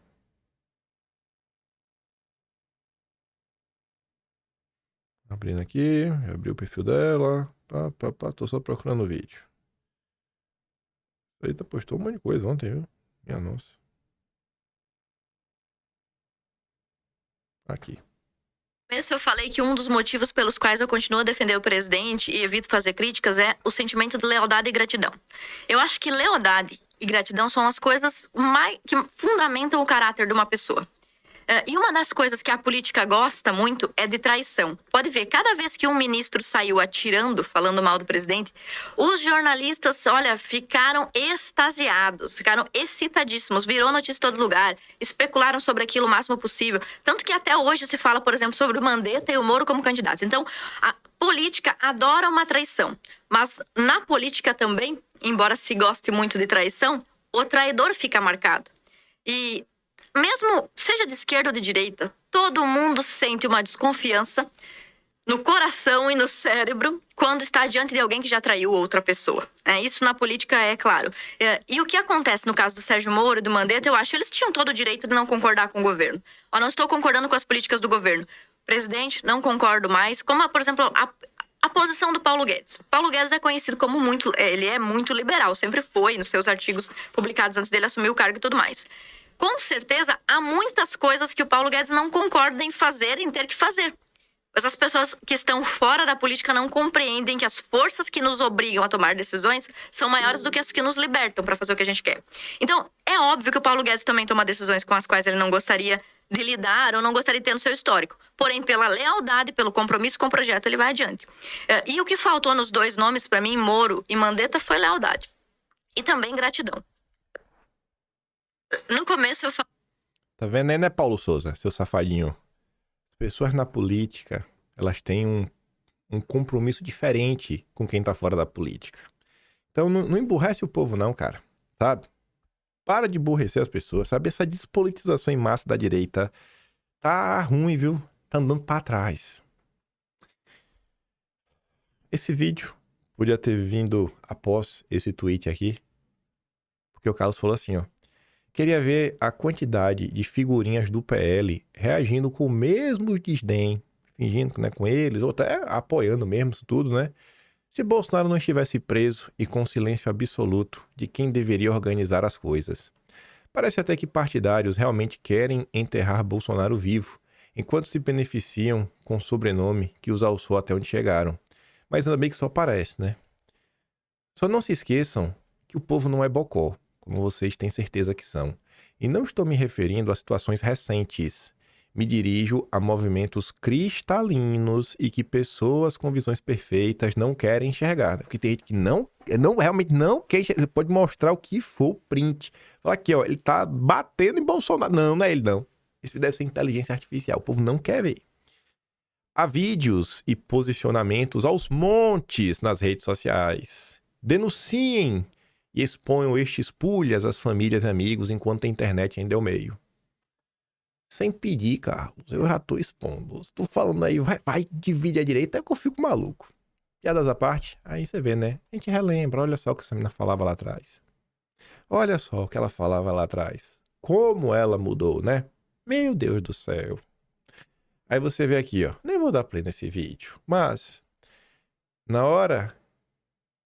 Abrindo aqui, abri o perfil dela. Tô só procurando o vídeo. Sarita postou um monte de coisa ontem, viu? Minha nossa. Aqui. Eu falei que um dos motivos pelos quais eu continuo a defender o presidente e evito fazer críticas é o sentimento de lealdade e gratidão. Eu acho que lealdade e gratidão são as coisas que fundamentam o caráter de uma pessoa. E uma das coisas que a política gosta muito é de traição. Pode ver, cada vez que um ministro saiu atirando, falando mal do presidente, os jornalistas, olha, ficaram extasiados, ficaram excitadíssimos, virou notícia em todo lugar, especularam sobre aquilo o máximo possível. Tanto que até hoje se fala, por exemplo, sobre o Mandetta e o Moro como candidatos. Então, a política adora uma traição. Mas na política também, embora se goste muito de traição, o traidor fica marcado. E mesmo seja de esquerda ou de direita, todo mundo sente uma desconfiança no coração e no cérebro quando está diante de alguém que já traiu outra pessoa. Isso na política é claro. E o que acontece no caso do Sérgio Moro e do Mandetta, eu acho que eles tinham todo o direito de não concordar com o governo. Eu não estou concordando com as políticas do governo. Presidente, não concordo mais. Como, por exemplo, a posição do Paulo Guedes. Paulo Guedes é conhecido como ele é muito liberal, sempre foi, nos seus artigos publicados antes dele assumir o cargo e tudo mais. Com certeza, há muitas coisas que o Paulo Guedes não concorda em fazer, em ter que fazer. Mas as pessoas que estão fora da política não compreendem que as forças que nos obrigam a tomar decisões são maiores do que as que nos libertam para fazer o que a gente quer. Então, é óbvio que o Paulo Guedes também toma decisões com as quais ele não gostaria de lidar ou não gostaria de ter no seu histórico. Porém, pela lealdade, pelo compromisso com o projeto, ele vai adiante. E o que faltou nos dois nomes, para mim, Moro e Mandetta, foi lealdade. E também gratidão. No começo eu falei... Tá vendo aí, né, Paulo Souza, seu safadinho? As pessoas na política, elas têm um compromisso diferente com quem tá fora da política. Então não emburrece o povo não, cara, sabe? Para de emburrecer as pessoas, sabe? Essa despolitização em massa da direita tá ruim, viu? Tá andando pra trás. Esse vídeo podia ter vindo após esse tweet aqui, porque o Carlos falou assim, ó. Queria ver a quantidade de figurinhas do PL reagindo com o mesmo desdém, fingindo, né, com eles, ou até apoiando mesmo isso tudo, né? Se Bolsonaro não estivesse preso e com silêncio absoluto de quem deveria organizar as coisas. Parece até que partidários realmente querem enterrar Bolsonaro vivo, enquanto se beneficiam com o sobrenome que os alçou até onde chegaram. Mas ainda bem que só parece, né? Só não se esqueçam que o povo não é bocó, como vocês têm certeza que são. E não estou me referindo a situações recentes. Me dirijo a movimentos cristalinos e que pessoas com visões perfeitas não querem enxergar. Porque tem gente que realmente não quer enxergar. Você pode mostrar o que for o print. Fala aqui, ó, ele tá batendo em Bolsonaro. Não é ele, não. Isso deve ser inteligência artificial. O povo não quer ver. Há vídeos e posicionamentos aos montes nas redes sociais. Denunciem e exponham estes pulhas às famílias e amigos enquanto a internet ainda é o meio. Sem pedir, Carlos, eu já tô expondo. Se tu falando aí, vai divide a direita, é que eu fico maluco. Piadas à parte, aí você vê, né? A gente relembra, olha só o que essa menina falava lá atrás. Olha só o que ela falava lá atrás. Como ela mudou, né? Meu Deus do céu. Aí você vê aqui, ó. Nem vou dar play nesse vídeo, mas na hora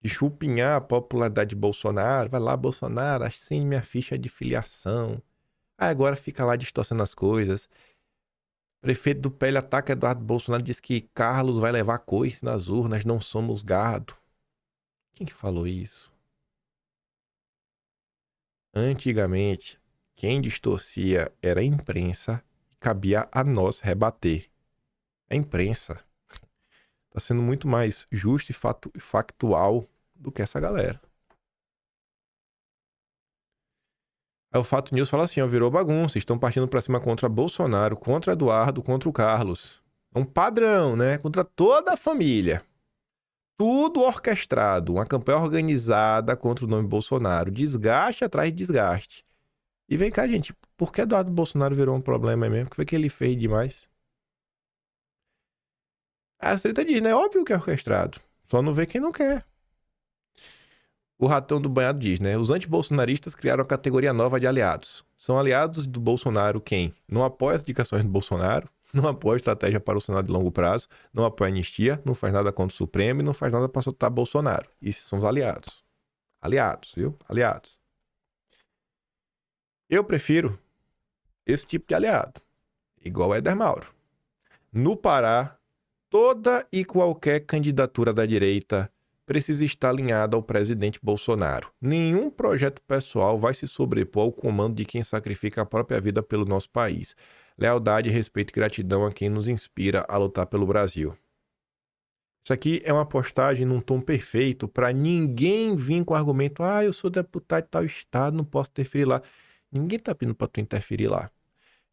de chupinhar a popularidade de Bolsonaro, vai lá, Bolsonaro, assine minha ficha de filiação. Aí agora fica lá distorcendo as coisas. Prefeito do PL ataca Eduardo Bolsonaro, diz que Carlos vai levar coice nas urnas, não somos gado. Quem que falou isso? Antigamente, quem distorcia era a imprensa e cabia a nós rebater. A imprensa está sendo muito mais justa e factual do que essa galera. Aí o Fato News fala assim, ó, virou bagunça, estão partindo pra cima contra Bolsonaro, contra Eduardo, contra o Carlos. É um padrão, né? Contra toda a família. Tudo orquestrado, uma campanha organizada contra o nome Bolsonaro. Desgaste atrás de desgaste. E vem cá, gente, por que Eduardo Bolsonaro virou um problema mesmo? O que foi que ele fez demais? A Strita diz, né? Óbvio que é orquestrado. Só não vê quem não quer. O Ratão do Banhado diz, né? Os antibolsonaristas criaram a categoria nova de aliados. São aliados do Bolsonaro quem não apoia as indicações do Bolsonaro, não apoia a estratégia para o Senado de longo prazo, não apoia a anistia, não faz nada contra o Supremo e não faz nada para soltar Bolsonaro. Esses são os aliados. Aliados, viu? Aliados. Eu prefiro esse tipo de aliado, igual o Éder Mauro. No Pará, toda e qualquer candidatura da direita precisa estar alinhada ao presidente Bolsonaro. Nenhum projeto pessoal vai se sobrepor ao comando de quem sacrifica a própria vida pelo nosso país. Lealdade, respeito e gratidão a quem nos inspira a lutar pelo Brasil. Isso aqui é uma postagem num tom perfeito para ninguém vir com o argumento eu sou deputado de tal estado, não posso interferir lá. Ninguém tá pedindo para tu interferir lá.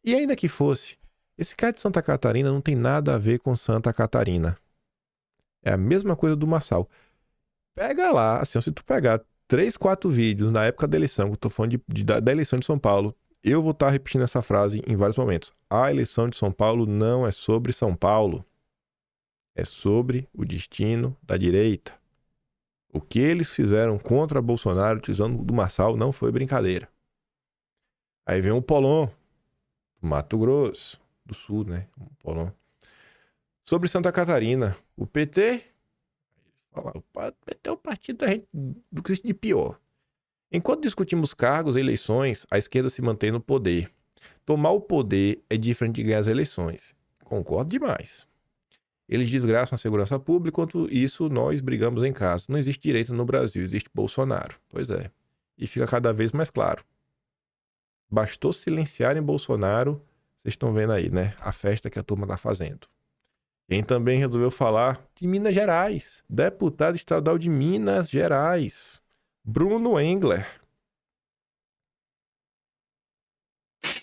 E ainda que fosse, esse cara de Santa Catarina não tem nada a ver com Santa Catarina. É a mesma coisa do Marçal. Pega lá, assim, se tu pegar 3, 4 vídeos na época da eleição, que eu tô falando da eleição de São Paulo, eu vou estar repetindo essa frase em vários momentos. A eleição de São Paulo não é sobre São Paulo. É sobre o destino da direita. O que eles fizeram contra Bolsonaro utilizando do Marçal não foi brincadeira. Aí vem o Polon, do Mato Grosso, do Sul, né? O Polon. Sobre Santa Catarina, o PT... O PT é o partido da gente, do que existe de pior. Enquanto discutimos cargos e eleições, a esquerda se mantém no poder. Tomar o poder é diferente de ganhar as eleições. Concordo demais. Eles desgraçam a segurança pública, enquanto isso nós brigamos em casa. Não existe direita no Brasil, existe Bolsonaro. Pois é. E fica cada vez mais claro. Bastou silenciarem Bolsonaro, vocês estão vendo aí, né? A festa que a turma tá fazendo. Quem também resolveu falar de Minas Gerais. Deputado estadual de Minas Gerais. Bruno Engler.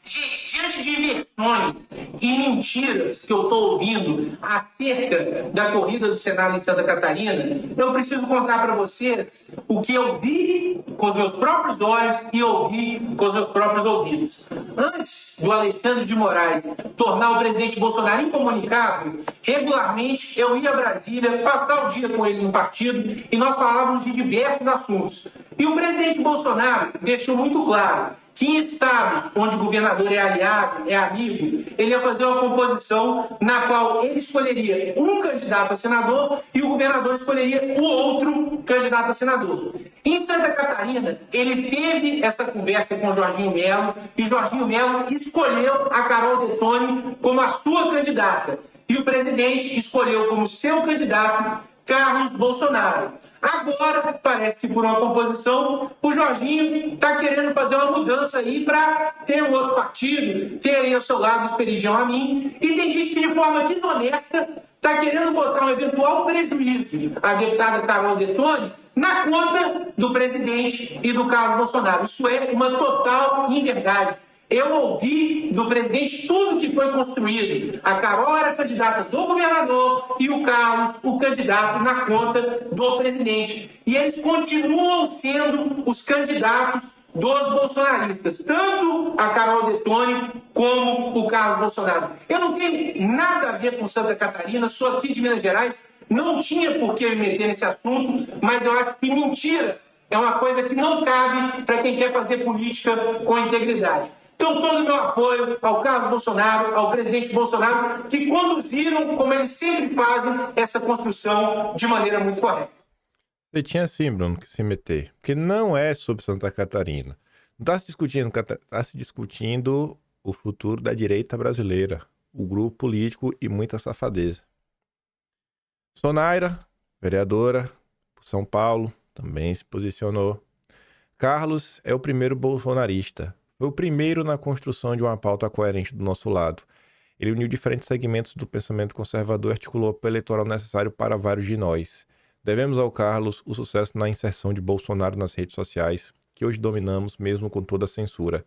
Gente, diante de versões e mentiras que eu estou ouvindo acerca da corrida do Senado em Santa Catarina, eu preciso contar para vocês o que eu vi com os meus próprios olhos e ouvi com os meus próprios ouvidos. Antes do Alexandre de Moraes tornar o presidente Bolsonaro incomunicável, regularmente eu ia a Brasília, passar o dia com ele no partido e nós falávamos de diversos assuntos. E o presidente Bolsonaro deixou muito claro que em estados onde o governador é aliado, é amigo, ele ia fazer uma composição na qual ele escolheria um candidato a senador e o governador escolheria o outro candidato a senador. Em Santa Catarina, ele teve essa conversa com Jorginho Melo e Jorginho Melo escolheu a Carol Detoni como a sua candidata. E o presidente escolheu como seu candidato Carlos Bolsonaro. Agora, parece que por uma composição, o Jorginho está querendo fazer uma mudança aí para ter um outro partido, ter aí ao seu lado o Esperidião Amin. E tem gente que de forma desonesta está querendo botar um eventual prejuízo à deputada Carol Detoni na conta do presidente e do Carlos Bolsonaro. Isso é uma total inverdade. Eu ouvi do presidente tudo que foi construído. A Carol era candidata do governador e o Carlos, o candidato na conta do presidente. E eles continuam sendo os candidatos dos bolsonaristas, tanto a Carol Detoni como o Carlos Bolsonaro. Eu não tenho nada a ver com Santa Catarina, sou aqui de Minas Gerais, não tinha por que me meter nesse assunto, mas eu acho que mentira é uma coisa que não cabe para quem quer fazer política com integridade. Então, todo o meu apoio ao Carlos Bolsonaro, ao presidente Bolsonaro, que conduziram, como eles sempre fazem, essa construção de maneira muito correta. Você tinha sim, Bruno, que se meter. Porque não é sobre Santa Catarina. Não está se discutindo o futuro da direita brasileira, o grupo político e muita safadeza. Sonaira, vereadora por São Paulo, também se posicionou. Carlos é o primeiro bolsonarista. Foi o primeiro na construção de uma pauta coerente do nosso lado. Ele uniu diferentes segmentos do pensamento conservador e articulou o apoio eleitoral necessário para vários de nós. Devemos ao Carlos o sucesso na inserção de Bolsonaro nas redes sociais, que hoje dominamos mesmo com toda a censura.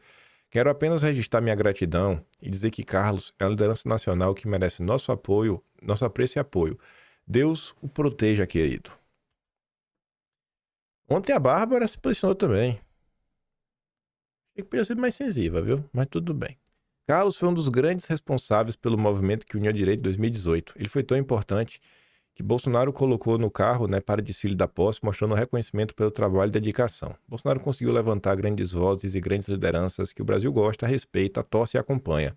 Quero apenas registrar minha gratidão e dizer que Carlos é uma liderança nacional que merece nosso apoio, nosso apreço e apoio. Deus o proteja, querido. Ontem a Bárbara se posicionou também. Achei que podia ser mais sensível, viu? Mas tudo bem. Carlos foi um dos grandes responsáveis pelo movimento que uniu a direita em 2018. Ele foi tão importante que Bolsonaro colocou no carro, para desfile da posse, mostrando reconhecimento pelo trabalho e dedicação. Bolsonaro conseguiu levantar grandes vozes e grandes lideranças que o Brasil gosta, respeita, torce e acompanha.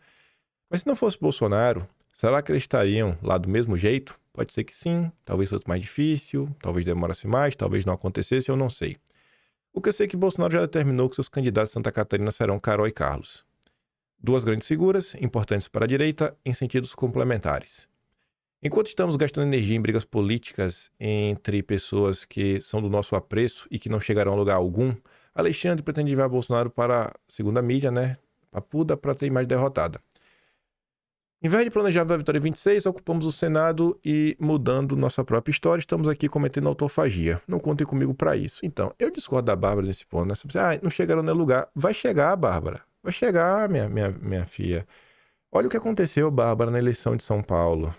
Mas se não fosse Bolsonaro, será que eles estariam lá do mesmo jeito? Pode ser que sim, talvez fosse mais difícil, talvez demorasse mais, talvez não acontecesse, eu não sei. O que eu sei é que Bolsonaro já determinou que seus candidatos de Santa Catarina serão Carol e Carlos. Duas grandes figuras, importantes para a direita, em sentidos complementares. Enquanto estamos gastando energia em brigas políticas entre pessoas que são do nosso apreço e que não chegarão a lugar algum, Alexandre pretende levar Bolsonaro para, segundo a mídia, papuda para ter imagem derrotada. Em vez de planejarmos a vitória em 26, ocupamos o Senado e, mudando nossa própria história, estamos aqui cometendo autofagia. Não contem comigo para isso. Então, eu discordo da Bárbara nesse ponto. Não chegaram no lugar. Vai chegar, Bárbara. Vai chegar, minha filha. Olha o que aconteceu, Bárbara, na eleição de São Paulo.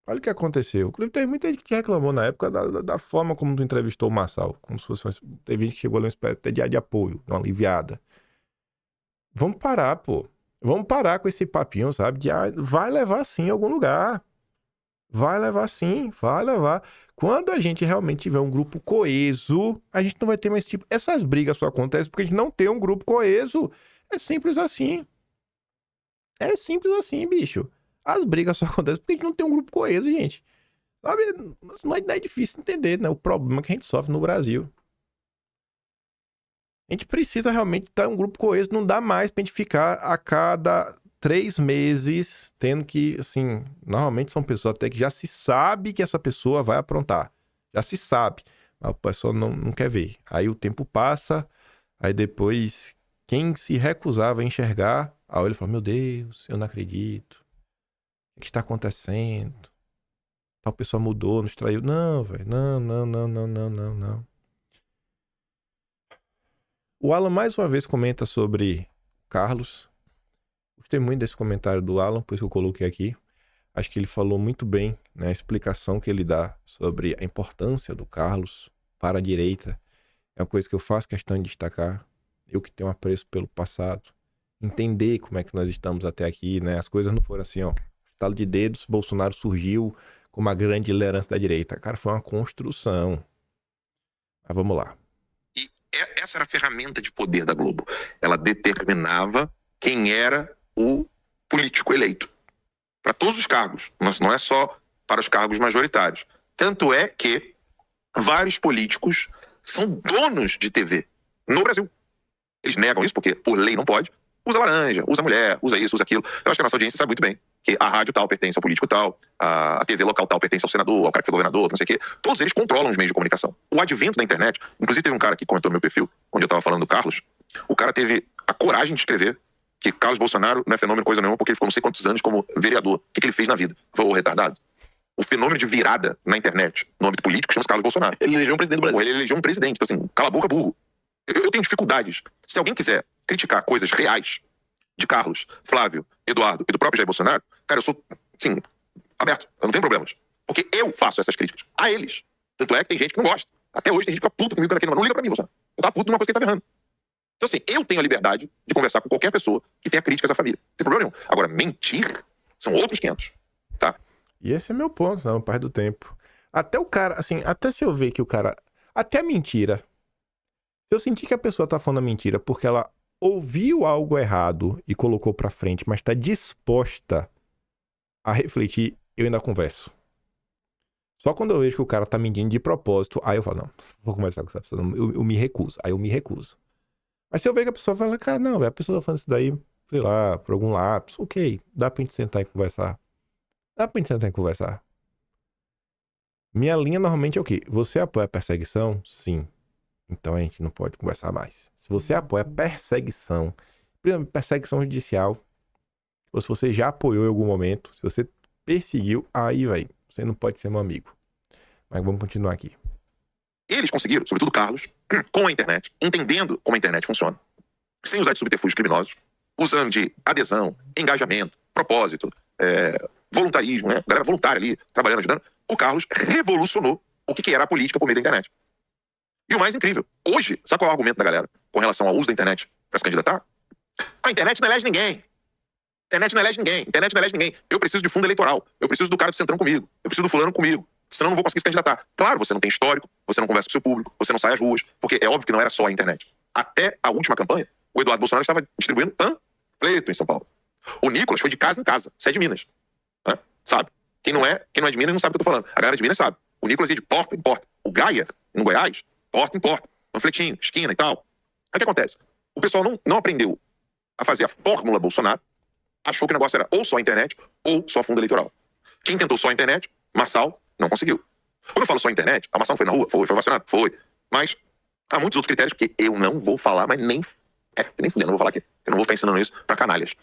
Olha o que aconteceu. Inclusive, teve muita gente que reclamou na época da forma como tu entrevistou o Marçal. Como se fosse teve gente que chegou ali uma espécie de apoio, uma aliviada. Vamos parar, pô. Vamos parar com esse papinho, sabe? De vai levar sim em algum lugar. Vai levar sim, vai levar. Quando a gente realmente tiver um grupo coeso, a gente não vai ter mais esse tipo. Essas brigas só acontecem porque a gente não tem um grupo coeso. É simples assim. É simples assim, bicho. As brigas só acontecem porque a gente não tem um grupo coeso, gente. Sabe? Não é difícil entender, né? O problema que a gente sofre no Brasil. A gente precisa realmente estar um grupo coeso, não dá mais pra gente ficar a cada 3 meses tendo que, assim, normalmente são pessoas até que já se sabe que essa pessoa vai aprontar. Já se sabe, mas a pessoa não quer ver. Aí o tempo passa, aí depois quem se recusava a enxergar, aí ele fala, meu Deus, eu não acredito. O que está acontecendo? Tal pessoa mudou, nos traiu. Não, velho, não. O Alan mais uma vez comenta sobre Carlos. Gostei muito desse comentário do Alan, por isso que eu coloquei aqui. Acho que ele falou muito bem, né, a explicação que ele dá sobre a importância do Carlos para a direita. É uma coisa que eu faço questão de destacar. Eu que tenho apreço pelo passado. Entender como é que nós estamos até aqui, né? As coisas não foram assim, ó. Estalo de dedos, Bolsonaro surgiu como uma grande liderança da direita. Cara, foi uma construção. Mas vamos lá. E essa era a ferramenta de poder da Globo. Ela determinava quem era o político eleito. Para todos os cargos. Não é só para os cargos majoritários. Tanto é que vários políticos são donos de TV no Brasil. Eles negam isso porque, por lei, não pode. Usa laranja, usa mulher, usa isso, usa aquilo. Eu acho que a nossa audiência sabe muito bem que a rádio tal pertence ao político tal, a TV local tal pertence ao senador, ao cara que foi governador, não sei o quê. Todos eles controlam os meios de comunicação. O advento da internet, inclusive teve um cara que comentou no meu perfil, onde eu estava falando do Carlos, o cara teve a coragem de escrever que Carlos Bolsonaro não é fenômeno coisa nenhuma porque ele ficou não sei quantos anos como vereador. O que ele fez na vida? Foi o retardado. O fenômeno de virada na internet, no âmbito político, chama-se Carlos Bolsonaro. Ele elegeu um presidente do Brasil. Ele elegeu um presidente. Então, assim, cala a boca, burro. Eu tenho dificuldades. Se alguém quiser criticar coisas reais de Carlos, Flávio, Eduardo e do próprio Jair Bolsonaro, cara, eu sou, assim, aberto. Eu não tenho problemas. Porque eu faço essas críticas a eles. Tanto é que tem gente que não gosta. Até hoje tem gente que fica puta comigo quando aqui não liga pra mim, Bolsonaro. Eu tava puto de uma coisa que ele tava errando. Então, assim, eu tenho a liberdade de conversar com qualquer pessoa que tenha críticas à família. Não tem problema nenhum. Agora, mentir são outros 500, tá? E esse é meu ponto, não, parte do tempo. Até o cara, assim, até se eu ver que o cara... Até a mentira. Se eu sentir que a pessoa tá falando a mentira porque ela ouviu algo errado e colocou pra frente, mas tá disposta a refletir, eu ainda converso. Só quando eu vejo que o cara tá mentindo de propósito, aí eu falo, não, vou conversar com essa pessoa, eu me recuso. Aí eu me recuso. Mas se eu ver que a pessoa fala, cara, não, velho, a pessoa tá falando isso daí, sei lá, por algum lapso, ok, dá pra gente sentar e conversar. Dá pra gente sentar e conversar. Minha linha normalmente é o quê? Você apoia a perseguição? Sim. Então a gente não pode conversar mais. Se você apoia perseguição, por exemplo, perseguição judicial, ou se você já apoiou em algum momento, se você perseguiu, aí, velho, você não pode ser meu amigo. Mas vamos continuar aqui. Eles conseguiram, sobretudo Carlos, com a internet, entendendo como a internet funciona, sem usar de subterfúgios criminosos, usando de adesão, engajamento, propósito, voluntarismo, né? Galera voluntária ali, trabalhando, ajudando. O Carlos revolucionou o que era a política por meio da internet. E o mais incrível, hoje, sabe qual é o argumento da galera com relação ao uso da internet para se candidatar? A internet não elege ninguém. Internet não elege ninguém. Internet não elege ninguém. Eu preciso de fundo eleitoral. Eu preciso do cara do Centrão comigo. Eu preciso do fulano comigo. Senão eu não vou conseguir se candidatar. Claro, você não tem histórico, você não conversa com o seu público, você não sai às ruas, porque é óbvio que não era só a internet. Até a última campanha, o Eduardo Bolsonaro estava distribuindo panfleto em São Paulo. O Nicolas foi de casa em casa. Você é de Minas. Né? Sabe? Quem não é de Minas não sabe o que eu tô falando. A galera de Minas sabe. O Nicolas ia de porta em porta. O Gaia, no Goiás, porta em porta. Panfletinho, esquina e tal. Aí o que acontece? O pessoal não aprendeu a fazer a fórmula Bolsonaro, achou que o negócio era ou só a internet ou só fundo eleitoral. Quem tentou só a internet, Marçal, não conseguiu. Quando eu falo só a internet, a Marçal não foi na rua? Foi vacinado? Foi. Mas há muitos outros critérios que eu não vou falar, mas nem fudendo, não vou falar aqui. Eu não vou ficar ensinando isso pra canalhas.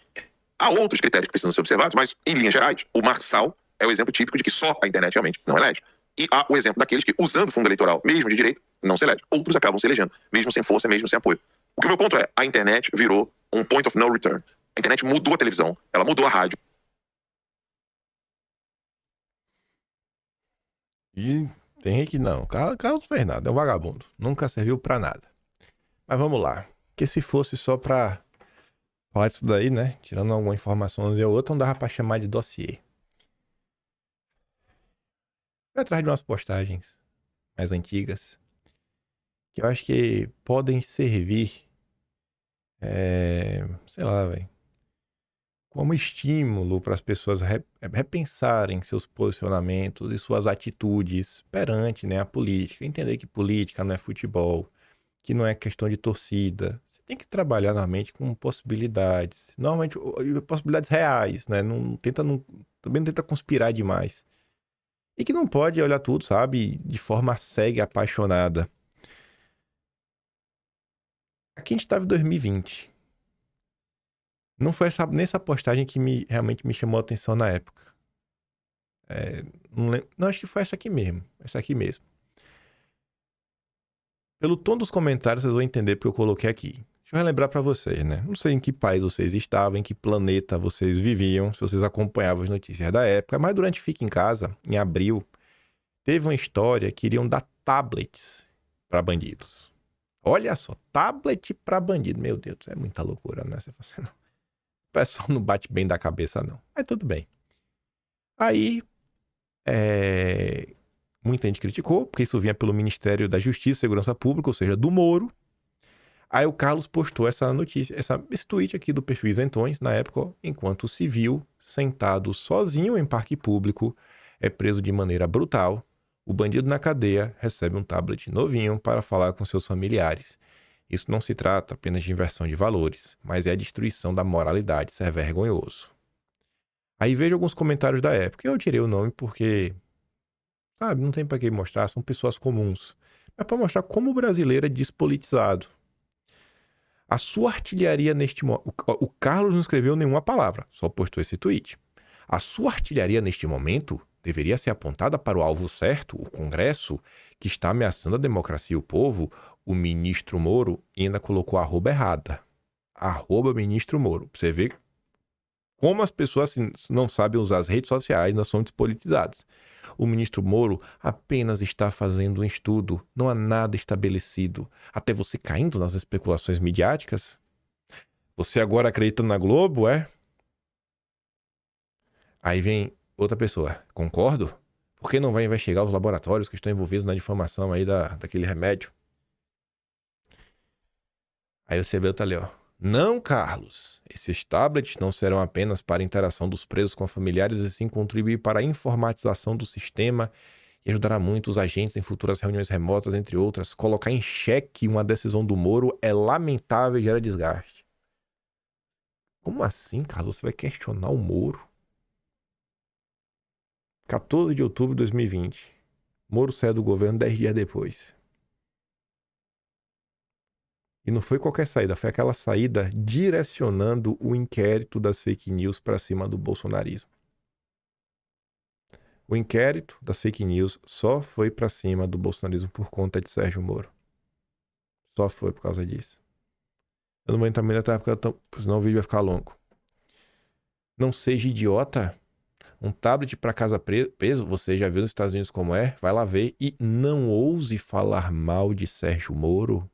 Há outros critérios que precisam ser observados, mas em linhas gerais, o Marçal é o exemplo típico de que só a internet realmente não elege. E há o exemplo daqueles que, usando fundo eleitoral, mesmo de direita, não se elege. Outros acabam se elegendo, mesmo sem força, mesmo sem apoio. O que o meu ponto é, a internet virou um point of no return. A internet mudou a televisão, ela mudou a rádio. E tem gente que não. Carlos não fez nada, é um vagabundo. Nunca serviu pra nada. Mas vamos lá. Porque se fosse só pra falar disso daí, né? Tirando alguma informaçãozinha ou outra, não dava pra chamar de dossiê. Vai atrás de umas postagens mais antigas que eu acho que podem servir, sei lá, velho, como estímulo para as pessoas repensarem seus posicionamentos e suas atitudes perante, né, a política. Entender que política não é futebol, que não é questão de torcida. Você tem que trabalhar normalmente com possibilidades. Normalmente, possibilidades reais, né? Também não tenta conspirar demais. E que não pode olhar tudo, sabe? De forma cega e apaixonada. Aqui a gente estava em 2020. Não foi nessa postagem que realmente me chamou a atenção na época. Não, acho que foi essa aqui mesmo. Essa aqui mesmo. Pelo tom dos comentários, vocês vão entender porque eu coloquei aqui. Deixa eu relembrar pra vocês, né? Não sei em que país vocês estavam, em que planeta vocês viviam, se vocês acompanhavam as notícias da época, mas durante Fica em Casa, em abril, teve uma história que iriam dar tablets pra bandidos. Olha só, tablet pra bandido. Meu Deus, é muita loucura, né? O pessoal não bate bem da cabeça, não. Mas tudo bem. Aí, muita gente criticou, porque isso vinha pelo Ministério da Justiça e Segurança Pública, ou seja, do Moro. Aí o Carlos postou essa notícia, esse tweet aqui do perfil Isentões, na época, ó, enquanto civil, sentado sozinho em parque público, é preso de maneira brutal, o bandido na cadeia recebe um tablet novinho para falar com seus familiares. Isso não se trata apenas de inversão de valores, mas é a destruição da moralidade, isso é vergonhoso. Aí vejo alguns comentários da época, eu tirei o nome porque, sabe, não tem para que mostrar, são pessoas comuns. É para mostrar como o brasileiro é despolitizado. A sua artilharia neste momento... O Carlos não escreveu nenhuma palavra, só postou esse tweet. A sua artilharia neste momento deveria ser apontada para o alvo certo, o Congresso, que está ameaçando a democracia e o povo. O ministro Moro ainda colocou a arroba errada. Arroba ministro Moro. Pra você ver como as pessoas não sabem usar as redes sociais, não são despolitizadas. O ministro Moro apenas está fazendo um estudo, não há nada estabelecido. Até você caindo nas especulações midiáticas? Você agora acredita na Globo, é? Aí vem outra pessoa. Concordo? Por que não vai investigar os laboratórios que estão envolvidos na difamação aí daquele remédio? Aí você vê outra ali, ó. Não, Carlos. Esses tablets não serão apenas para a interação dos presos com familiares, e sim contribuir para a informatização do sistema e ajudará muito os agentes em futuras reuniões remotas, entre outras. Colocar em xeque uma decisão do Moro é lamentável e gera desgaste. Como assim, Carlos? Você vai questionar o Moro? 14 de outubro de 2020. Moro saiu do governo 10 dias depois. E não foi qualquer saída, foi aquela saída direcionando o inquérito das fake news para cima do bolsonarismo. O inquérito das fake news só foi para cima do bolsonarismo por conta de Sérgio Moro. Só foi por causa disso. Eu não vou entrar muito na época, senão o vídeo vai ficar longo. Não seja idiota. Um tablet para casa preso, você já viu nos Estados Unidos como é? Vai lá ver e não ouse falar mal de Sérgio Moro.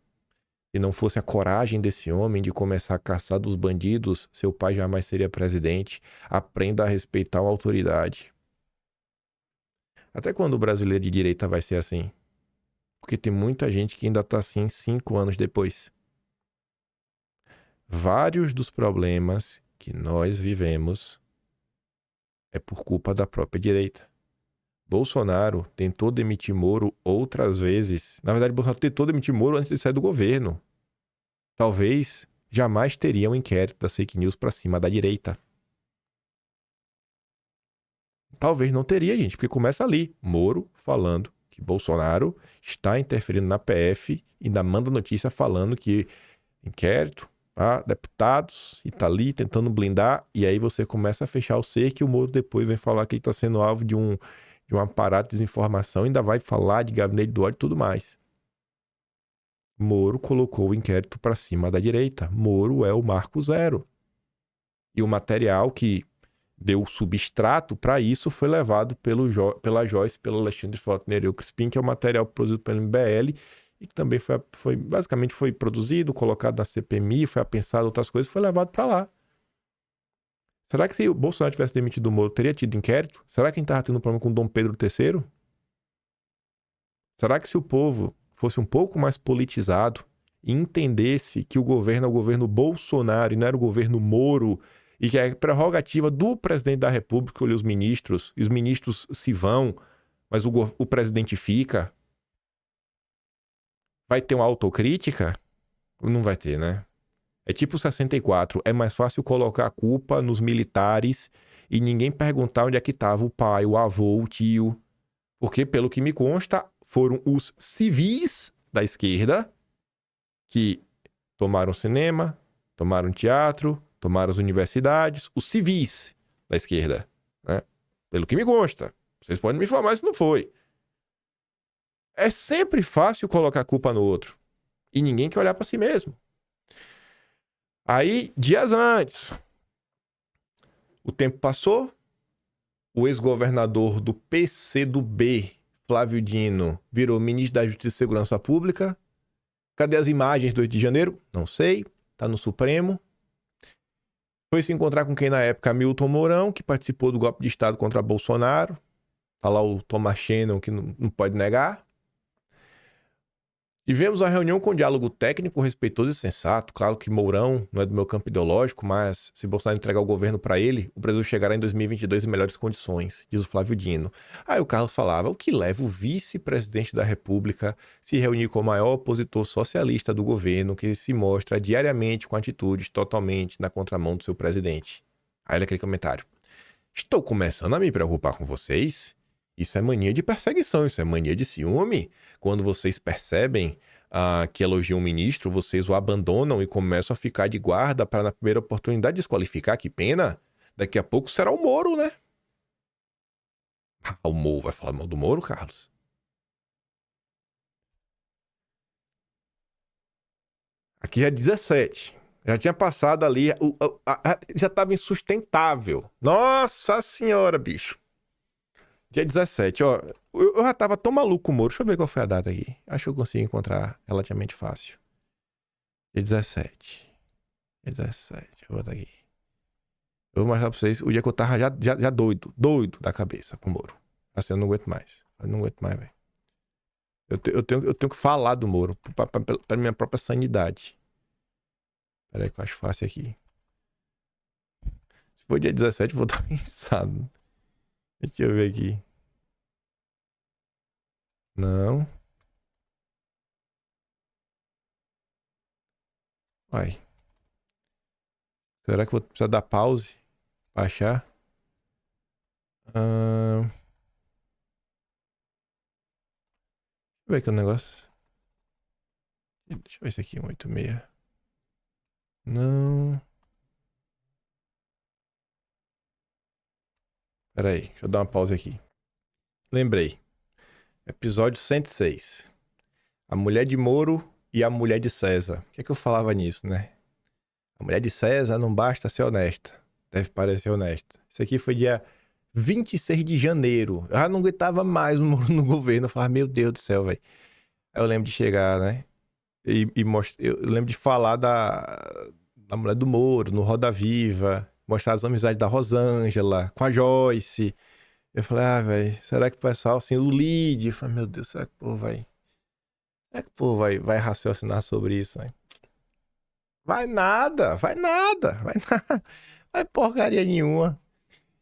Se não fosse a coragem desse homem de começar a caçar dos bandidos, seu pai jamais seria presidente. Aprenda a respeitar a autoridade. Até quando o brasileiro de direita vai ser assim? Porque tem muita gente que ainda tá assim 5 anos depois. Vários dos problemas que nós vivemos é por culpa da própria direita. Bolsonaro tentou demitir Moro outras vezes. Na verdade, Bolsonaro tentou demitir Moro antes de sair do governo. Talvez jamais teria um inquérito das fake news para cima da direita. Talvez não teria, gente, porque começa ali. Moro falando que Bolsonaro está interferindo na PF e ainda manda notícia falando que inquérito, deputados, e tá ali tentando blindar. E aí você começa a fechar o cerco e o Moro depois vem falar que ele está sendo alvo de um aparato de desinformação, ainda vai falar de gabinete do ódio e tudo mais. Moro colocou o inquérito para cima da direita. Moro é o marco zero. E o material que deu substrato para isso foi levado pela Joyce, pelo Alexandre Frota Nereu Crispim, que é o material produzido pelo MBL e que também basicamente foi produzido, colocado na CPMI, foi apensado outras coisas, foi levado para lá. Será que se o Bolsonaro tivesse demitido o Moro, teria tido inquérito? Será que a gente estava tendo problema com Dom Pedro III? Será que se o povo fosse um pouco mais politizado e entendesse que o governo é o governo Bolsonaro e não era o governo Moro, e que é prerrogativa do presidente da República escolher os ministros, e os ministros se vão, mas o presidente fica? Vai ter uma autocrítica? Não vai ter, né? É tipo 64. É mais fácil colocar a culpa nos militares e ninguém perguntar onde é que estava o pai, o avô, o tio. Porque, pelo que me consta, foram os civis da esquerda que tomaram cinema, tomaram teatro, tomaram as universidades. Os civis da esquerda, né? Pelo que me consta. Vocês podem me informar se não foi. É sempre fácil colocar a culpa no outro. E ninguém quer olhar para si mesmo. Aí, dias antes, o tempo passou, o ex-governador do PCdoB, Flávio Dino, virou ministro da Justiça e Segurança Pública. Cadê as imagens do 8 de janeiro? Não sei, tá no Supremo. Foi se encontrar com quem na época? Milton Mourão, que participou do golpe de Estado contra Bolsonaro. Tá lá o Thomas Shannon, que não pode negar. Tivemos a reunião com diálogo técnico, respeitoso e sensato. Claro que Mourão não é do meu campo ideológico, mas se Bolsonaro entregar o governo para ele, o Brasil chegará em 2022 em melhores condições, diz o Flávio Dino. Aí o Carlos falava, o que leva o vice-presidente da República se reunir com o maior opositor socialista do governo, que se mostra diariamente com atitudes totalmente na contramão do seu presidente. Aí olha aquele comentário. Estou começando a me preocupar com vocês. Isso é mania de perseguição, isso é mania de ciúme. Quando vocês percebem que elogiam um ministro, vocês o abandonam e começam a ficar de guarda para na primeira oportunidade desqualificar. Que pena. Daqui a pouco será o Moro, né? O Moro vai falar mal do Moro, Carlos? Aqui é 17. Já tinha passado ali. Já estava insustentável. Nossa senhora, bicho. Dia 17, ó. Eu já tava tão maluco com o Moro. Deixa eu ver qual foi a data aqui. Acho que eu consigo encontrar relativamente fácil. Dia 17. Dia 17. Deixa eu botar aqui. Eu vou mostrar pra vocês o dia que eu tava já doido. Doido da cabeça com o Moro. Assim, eu não aguento mais. Eu não aguento mais, velho. Eu tenho que falar do Moro. Pra minha própria sanidade. Pera aí que eu acho fácil aqui. Se for dia 17, eu vou estar pensado. Deixa eu ver aqui. Não. Vai. Será que eu vou precisar dar pause pra achar? Deixa eu ver aqui o negócio. Deixa eu ver esse aqui, 186. Não. Pera aí, deixa eu dar uma pausa aqui. Lembrei. Episódio 106. A mulher de Moro e a mulher de César. O que é que eu falava nisso, né? A mulher de César não basta ser honesta. Deve parecer honesta. Isso aqui foi dia 26 de janeiro. Eu já não aguentava mais o Moro no governo. Eu falava, meu Deus do céu, velho. Aí eu lembro de chegar, né? Eu lembro de falar da mulher do Moro no Roda Viva. Mostrar as amizades da Rosângela com a Joyce. Eu falei, velho, será que o pessoal, assim, o lead, eu falei, meu Deus, será que o povo vai... Será que o povo vai raciocinar sobre isso, velho? Vai nada. Vai porcaria nenhuma.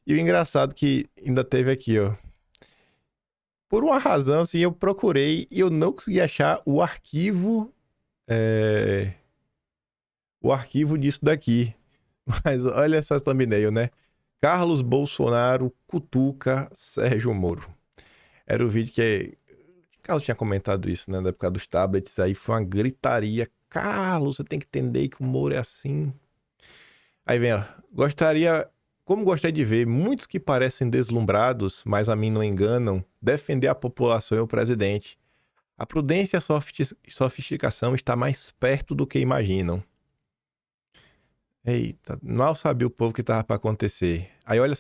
E o engraçado que ainda teve aqui, ó. Por uma razão, assim, eu procurei e eu não consegui achar o arquivo... O arquivo disso daqui. Mas olha essa thumbnail, né? Carlos Bolsonaro cutuca Sérgio Moro. Era o vídeo que... Carlos tinha comentado isso, né? Na época dos tablets. Aí foi uma gritaria. Carlos, você tem que entender que o Moro é assim. Aí vem, ó. Como gostaria de ver muitos que parecem deslumbrados, mas a mim não enganam, defender a população e o presidente. A prudência e a sofisticação está mais perto do que imaginam. Eita, mal sabia o povo que tava para acontecer. Aí olha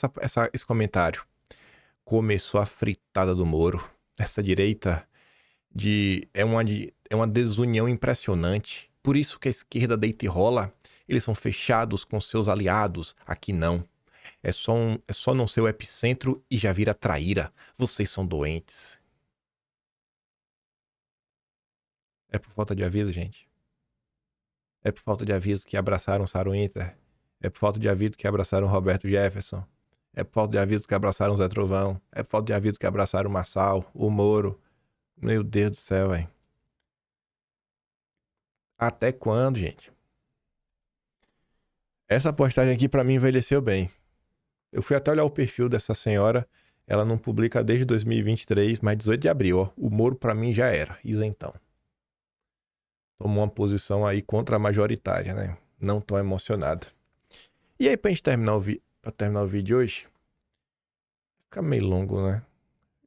esse comentário. Começou a fritada do Moro. Essa direita é uma desunião impressionante. Por isso que a esquerda deita e rola. Eles são fechados com seus aliados. Aqui não. É só não ser o epicentro e já vira traíra. Vocês são doentes. É por falta de aviso, gente. É por falta de aviso que abraçaram Sarah Winter. É por falta de aviso que abraçaram Roberto Jefferson. É por falta de aviso que abraçaram Zé Trovão. É por falta de aviso que abraçaram o Marçal, o Moro. Meu Deus do céu, velho. Até quando, gente? Essa postagem aqui pra mim envelheceu bem. Eu fui até olhar o perfil dessa senhora. Ela não publica desde 2023, mas 18 de abril, ó. O Moro pra mim já era, isentão. Tomou uma posição aí contra a majoritária, né? Não tão emocionada. E aí, pra gente terminar o vídeo de hoje, fica meio longo, né?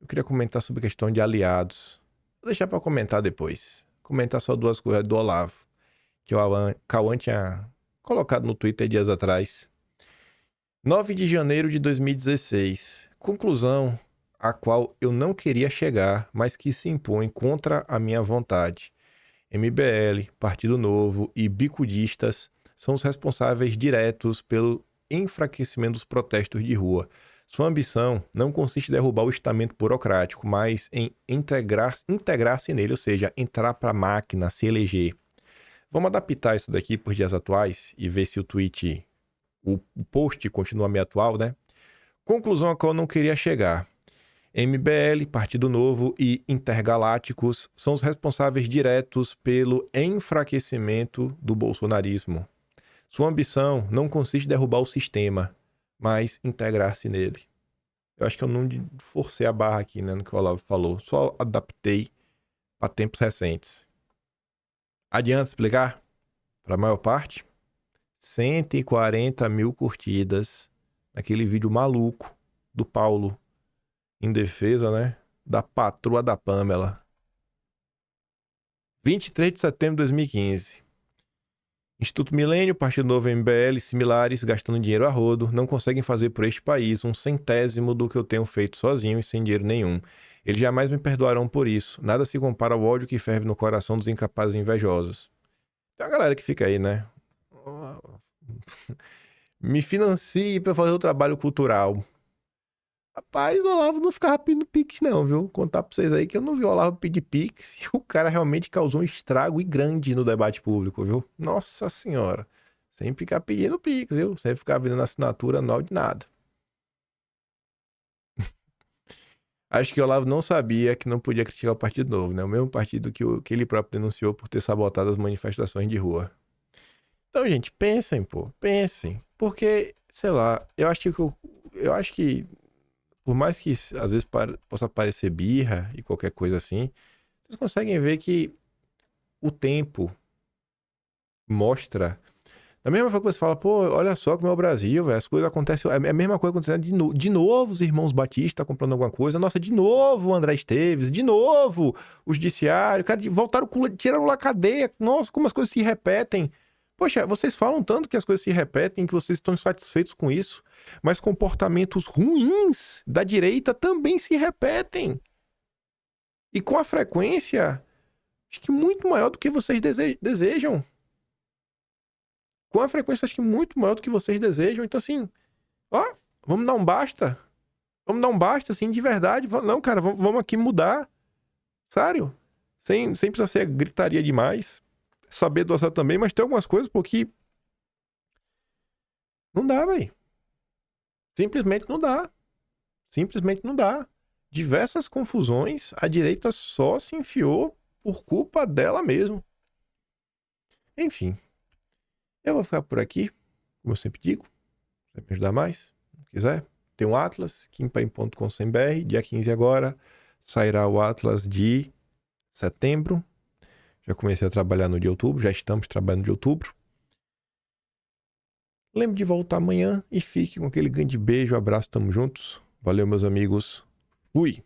Eu queria comentar sobre a questão de aliados. Vou deixar pra comentar depois. Comentar só duas coisas do Olavo, que o Cauã tinha colocado no Twitter dias atrás. 9 de janeiro de 2016. Conclusão a qual eu não queria chegar, mas que se impõe contra a minha vontade. MBL, Partido Novo e bicudistas são os responsáveis diretos pelo enfraquecimento dos protestos de rua. Sua ambição não consiste em derrubar o estamento burocrático, mas em integrar-se nele, ou seja, entrar para a máquina, se eleger. Vamos adaptar isso daqui para os dias atuais e ver se o tweet, o post continua meio atual, né? Conclusão a qual eu não queria chegar. MBL, Partido Novo e Intergalácticos são os responsáveis diretos pelo enfraquecimento do bolsonarismo. Sua ambição não consiste em derrubar o sistema, mas integrar-se nele. Eu acho que eu não forcei a barra aqui, né, no que o Olavo falou. Só adaptei para tempos recentes. Adianta explicar? Para a maior parte, 140 mil curtidas naquele vídeo maluco do Paulo em defesa, né, da patroa da Pamela. 23 de setembro de 2015. Instituto Milênio, Partido Novo e MBL, similares, gastando dinheiro a rodo, não conseguem fazer por este país 1/100º do que eu tenho feito sozinho e sem dinheiro nenhum. Eles jamais me perdoarão por isso. Nada se compara ao ódio que ferve no coração dos incapazes e invejosos. Tem uma galera que fica aí, né? Me financie pra fazer o trabalho cultural. Rapaz, o Olavo não ficava pedindo pix não, viu? Vou contar pra vocês aí que eu não vi o Olavo pedir pix e o cara realmente causou um estrago e grande no debate público, viu? Nossa senhora. Sem ficar pedindo pix, viu? Sem ficar virando assinatura não de nada. Acho que o Olavo não sabia que não podia criticar o Partido Novo, né? O mesmo partido que ele próprio denunciou por ter sabotado as manifestações de rua. Então, gente, pensem, pô. Pensem. Porque, sei lá, eu acho que por mais que às vezes possa parecer birra e qualquer coisa assim, vocês conseguem ver que o tempo mostra. Da mesma forma que você fala, pô, olha só como é o Brasil, véio, as coisas acontecem. É a mesma coisa acontecendo de novo os irmãos Batista comprando alguma coisa. Nossa, de novo o André Esteves, de novo o judiciário. Cara, voltaram, tiraram lá a cadeia. Nossa, como as coisas se repetem. Poxa, vocês falam tanto que as coisas se repetem, que vocês estão insatisfeitos com isso, mas comportamentos ruins da direita também se repetem. E com a frequência, acho que muito maior do que vocês desejam. Com a frequência, acho que muito maior do que vocês desejam. Então, assim, ó, vamos dar um basta. Vamos dar um basta, assim, de verdade. Não, cara, vamos aqui mudar. Sério. Sem precisar ser gritaria demais. Saber dosar também, mas tem algumas coisas, porque não dá, velho. Simplesmente não dá. Simplesmente não dá. Diversas confusões, a direita só se enfiou por culpa dela mesmo. Enfim. Eu vou ficar por aqui, como eu sempre digo. Se me ajudar mais, se quiser. Tem um Atlas, kimpaim.com.br. Dia 15 agora sairá o Atlas de setembro. Já comecei a trabalhar no de outubro, já estamos trabalhando de outubro. Lembre de voltar amanhã e fique com aquele grande beijo, abraço, tamo juntos. Valeu, meus amigos. Fui!